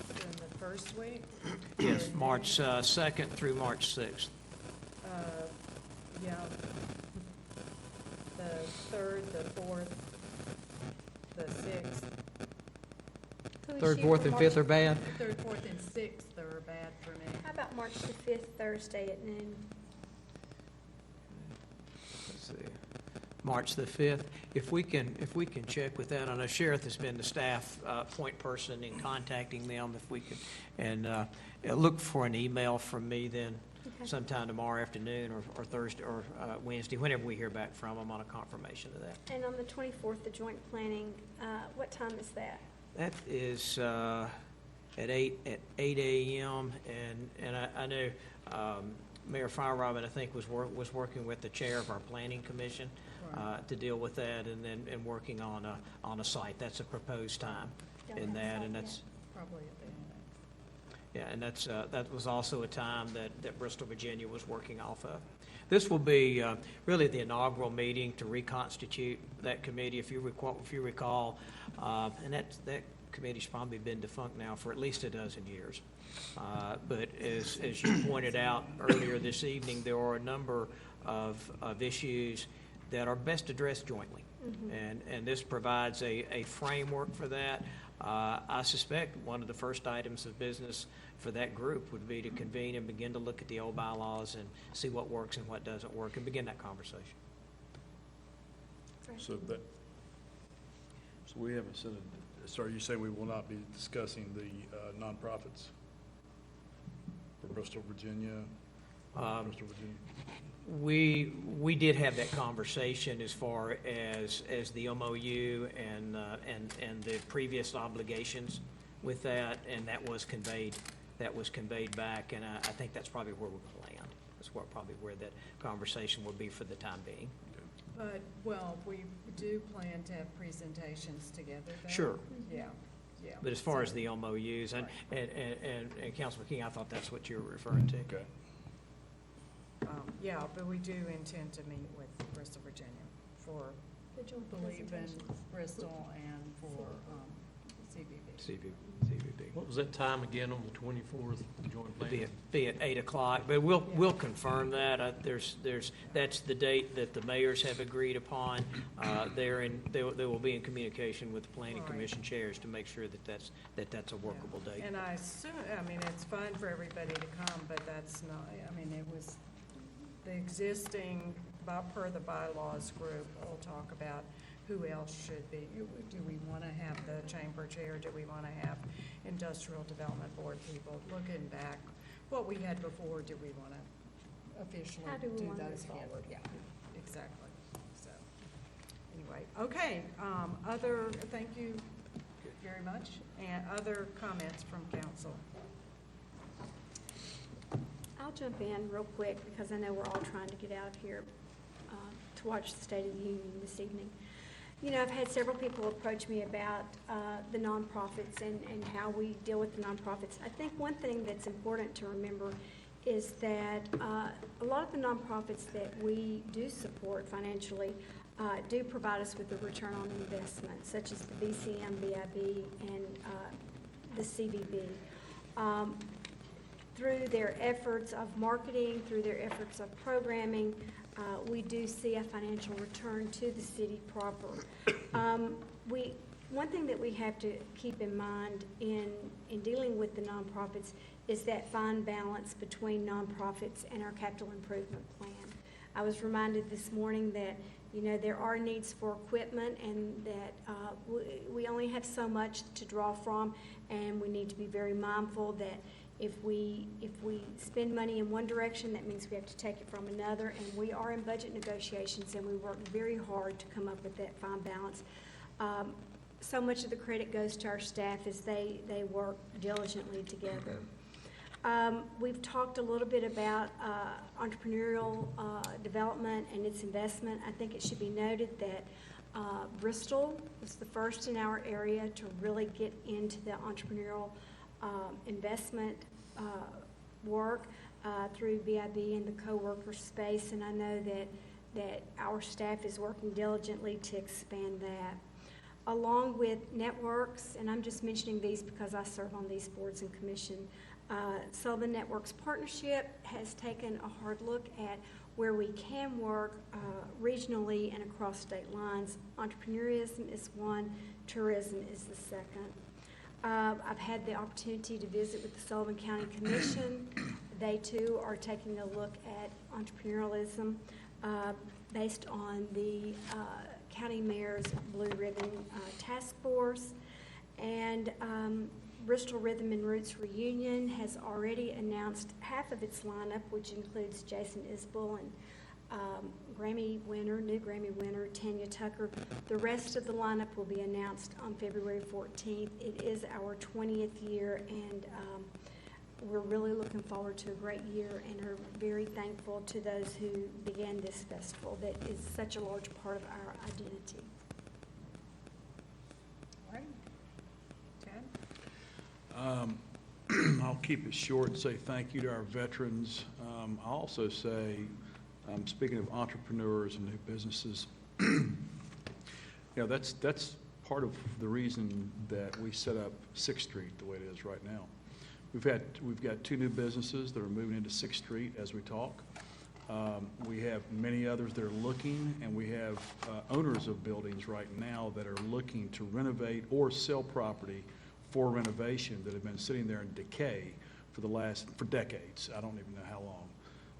During the first week? Yes, March 2nd through March 6th. Yeah. The 3rd, the 4th, the 6th. Third, fourth, and fifth are bad? 3rd, 4th, and 6th are bad for me. How about March the 5th, Thursday at noon? Let's see. March the 5th. If we can check with that, I know Sheriff has been the staff point person in contacting them. If we could, and look for an email from me then sometime tomorrow afternoon or Thursday or Wednesday, whenever we hear back from them on a confirmation of that. And on the 24th, the joint planning, what time is that? That is at 8 a.m. and I know Mayor Firerobin, I think, was working with the chair of our planning commission to deal with that, and working on a site. That's a proposed time in that, and that's Probably at the end. yeah, and that was also a time that Bristol, Virginia was working off of. This will be really the inaugural meeting to reconstitute that committee, if you recall, and that committee's probably been defunct now for at least a dozen years. But as you pointed out earlier this evening, there are a number of issues that are best addressed jointly. And this provides a framework for that. I suspect one of the first items of business for that group would be to convene and begin to look at the old bylaws and see what works and what doesn't work, and begin that conversation. So we haven't said, so are you saying we will not be discussing the nonprofits for Bristol, Virginia? Bristol, Virginia? We did have that conversation as far as the MOU and the previous obligations with that, and that was conveyed back, and I think that's probably where we're going to land. That's probably where that conversation will be for the time being. But, well, we do plan to have presentations together then? Sure. Yeah, yeah. But as far as the MOUs, and Councilman King, I thought that's what you were referring to. Okay. Yeah, but we do intend to meet with Bristol, Virginia for The joint Believe in presentations. Bristol and for CVB. CVB. What was that time again on the 24th, the joint planning? Be at 8 o'clock, but we'll confirm that. That's the date that the mayors have agreed upon. They will be in communication with the planning Right. commission chairs to make sure that's a workable date. And I assume, it's fine for everybody to come, but that's not, it was the existing, per the bylaws group, will talk about who else should be. Do we want to have the chamber chair? Do we want to have industrial development board people? Looking back, what we had before, do we want to officially How do we do want to those move again? forward? Yeah, exactly. So, anyway, okay, thank you very much. And other comments from council? I'll jump in real quick because I know we're all trying to get out of here to watch the State of the Union this evening. You know, I've had several people approach me about the nonprofits and how we deal with the nonprofits. I think one thing that's important to remember is that a lot of the nonprofits that we do support financially do provide us with a return on investment, such as the BCM, BIB, and the CVB. Through their efforts of marketing, through their efforts of programming, we do see a financial return to the city proper. one thing that we have to keep in mind in dealing with the nonprofits is that fine balance between nonprofits and our capital improvement plan. I was reminded this morning that, you know, there are needs for equipment and that we only have so much to draw from, and we need to be very mindful that if we spend money in one direction, that means we have to take it from another, and we are in budget negotiations, and we work very hard to come up with that fine balance. So much of the credit goes to our staff as they work diligently together. We've talked a little bit about entrepreneurial development and its investment. I think it should be noted that Bristol was the first in our area to really get into the entrepreneurial investment work through BIB and the co-worker space, and I know that our staff is working diligently to expand that. Along with networks, and I'm just mentioning these because I serve on these boards and commission, Sullivan Networks Partnership has taken a hard look at where we can work regionally and across state lines. Entrepreneurism is one, tourism is the second. I've had the opportunity to visit with the Sullivan County Commission. They too are taking a look at entrepreneurialism based on the County Mayor's Blue Ribbon Task Force. And Bristol Rhythm and Roots Reunion has already announced half of its lineup, which includes Jason Isbell and new Grammy winner, Tanya Tucker. The rest of the lineup will be announced on February 14th. It is our 20th year, and we're really looking forward to a great year and are very thankful to those who began this festival that is such a large part of our identity. I'll keep it short and say thank you to our veterans. I'll also say, speaking of entrepreneurs and new businesses, you know, that's part of the reason that we set up 6th Street the way it is right now. We've got 2 new businesses that are moving into 6th Street as we talk. We have many others that are looking, and we have owners of buildings right now that are looking to renovate or sell property for renovation that have been sitting there in decay for decades. I don't even know how long.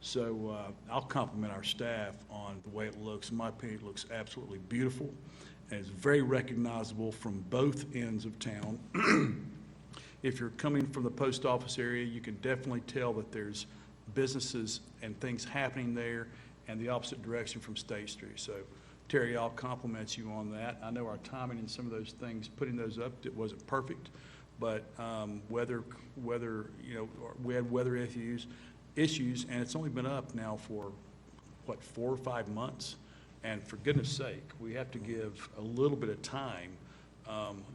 So I'll compliment our staff on the way it looks. In my opinion, it looks absolutely beautiful, and it's very recognizable from both ends of town. If you're coming from the post office area, you can definitely tell that there's businesses and things happening there, and the opposite direction from State Street. So Terry, I'll compliment you on that. I know our timing and some of those things, putting those up, it wasn't perfect, but weather, you know, we had weather issues, and it's only been up now for, what, 4 or 5 months? And for goodness sake, we have to give a little bit of time,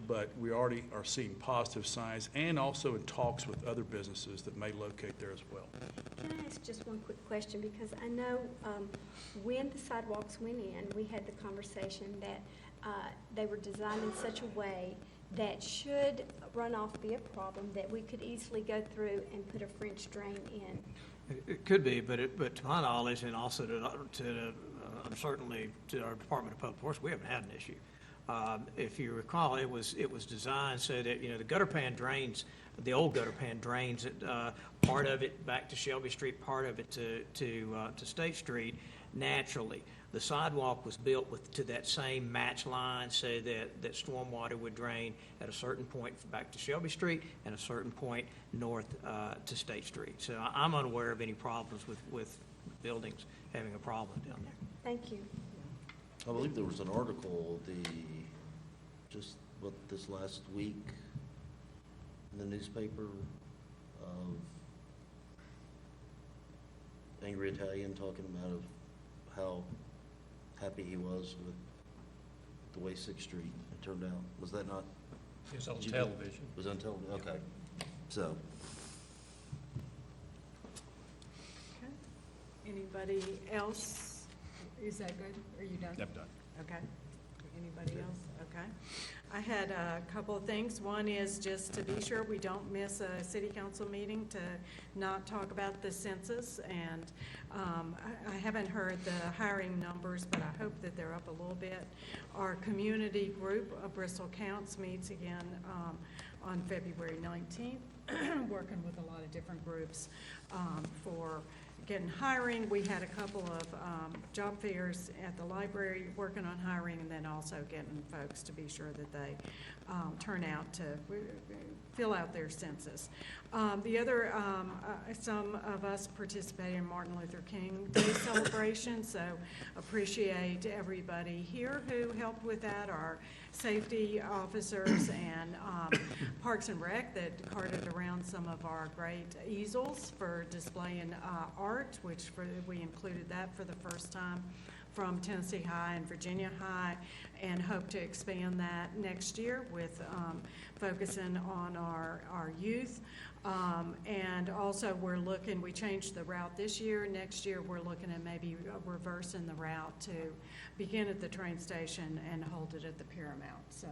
but we already are seeing positive signs, and also in talks with other businesses that may locate there as well. Can I ask just one quick question? Because I know when the sidewalks went in, we had the conversation that they were designed in such a way that should runoff be a problem, that we could easily go through and put a French drain in. It could be, but to my knowledge, and also certainly to our Department of Public Works, we haven't had an issue. If you recall, it was designed so that, you know, the gutter pan drains, the old gutter pan drains, part of it back to Shelby Street, part of it to State Street naturally. The sidewalk was built to that same match line so that stormwater would drain at a certain point back to Shelby Street and a certain point north to State Street. So I'm unaware of any problems with buildings having a problem down there. Thank you. I believe there was an article, this last week in the newspaper of Angry Italian talking about how happy he was with the way 6th Street turned out. Was that not? It was on television. It was on television, okay. So. Okay. Anybody else? Is that good? Are you done? I'm done. Okay. Anybody else? Okay. I had a couple of things. One is just to be sure we don't miss a city council meeting to not talk about the census. And I haven't heard the hiring numbers, but I hope that they're up a little bit. Our community group, Bristol Counts, meets again on February 19th, working with a lot of different groups for getting hiring. We had a couple of job fairs at the library working on hiring, and then also getting folks to be sure that they turn out to fill out their census. The other, some of us participated in Martin Luther King Day celebration, so appreciate everybody here who helped with that, our safety officers and Parks and Rec that carted around some of our great easels for displaying art, which we included that for the first time from Tennessee High and Virginia High, and hope to expand that next year with focusing on our youth. And also we changed the route this year. Next year, we're looking at maybe reversing the route to begin at the train station and hold it at the Paramount. So,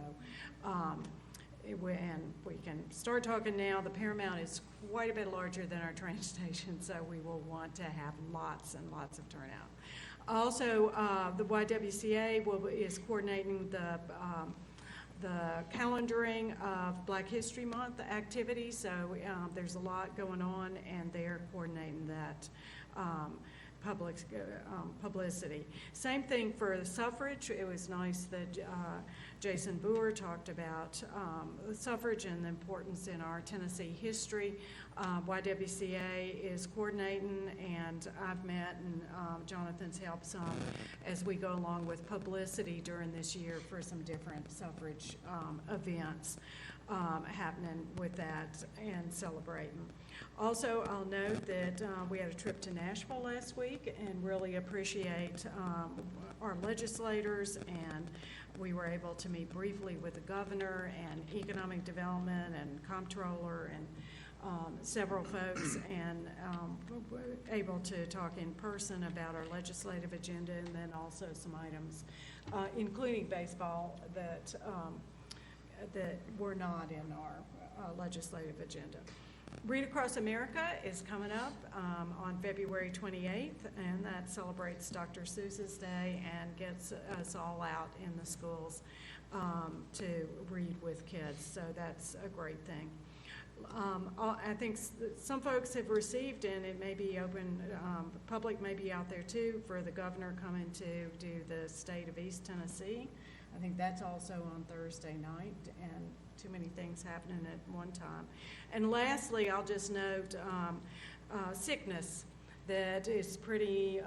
and we can start talking now. The Paramount is quite a bit larger than our train station, so we will want to have lots and lots of turnout. Also, the YWCA is coordinating the calendaring of Black History Month activities, so there's a lot going on, and they're coordinating that publicity. Same thing for the suffrage. It was nice that Jason Boer talked about suffrage and the importance in our Tennessee history. YWCA is coordinating, and I've met and Jonathan's helped some as we go along with publicity during this year for some different suffrage events happening with that and celebrating. Also, I'll note that we had a trip to Nashville last week and really appreciate our legislators, and we were able to meet briefly with the governor and economic development and comptroller and several folks, and able to talk in person about our legislative agenda, and then also some items, including baseball, that were not in our legislative agenda. Read Across America is coming up on February 28th, and that celebrates Dr. Seuss's Day and gets us all out in the schools to read with kids, so that's a great thing. I think some folks have received, and it may be open, the public may be out there too, for the governor coming to do the state of East Tennessee. I think that's also on Thursday night, and too many things happening at one time. And lastly, I'll just note sickness, that is pretty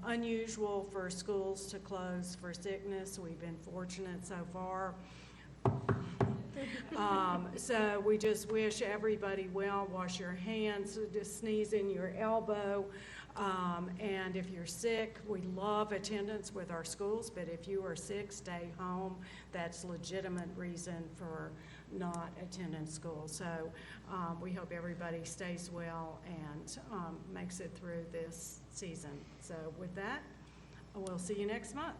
unusual for schools to close for sickness. We've been fortunate so far. So we just wish everybody well. Wash your hands, just sneeze in your elbow. And if you're sick, we love attendance with our schools, but if you are sick, stay home. That's legitimate reason for not attending school. So we hope everybody stays well and makes it through this season. So with that, we'll see you next month.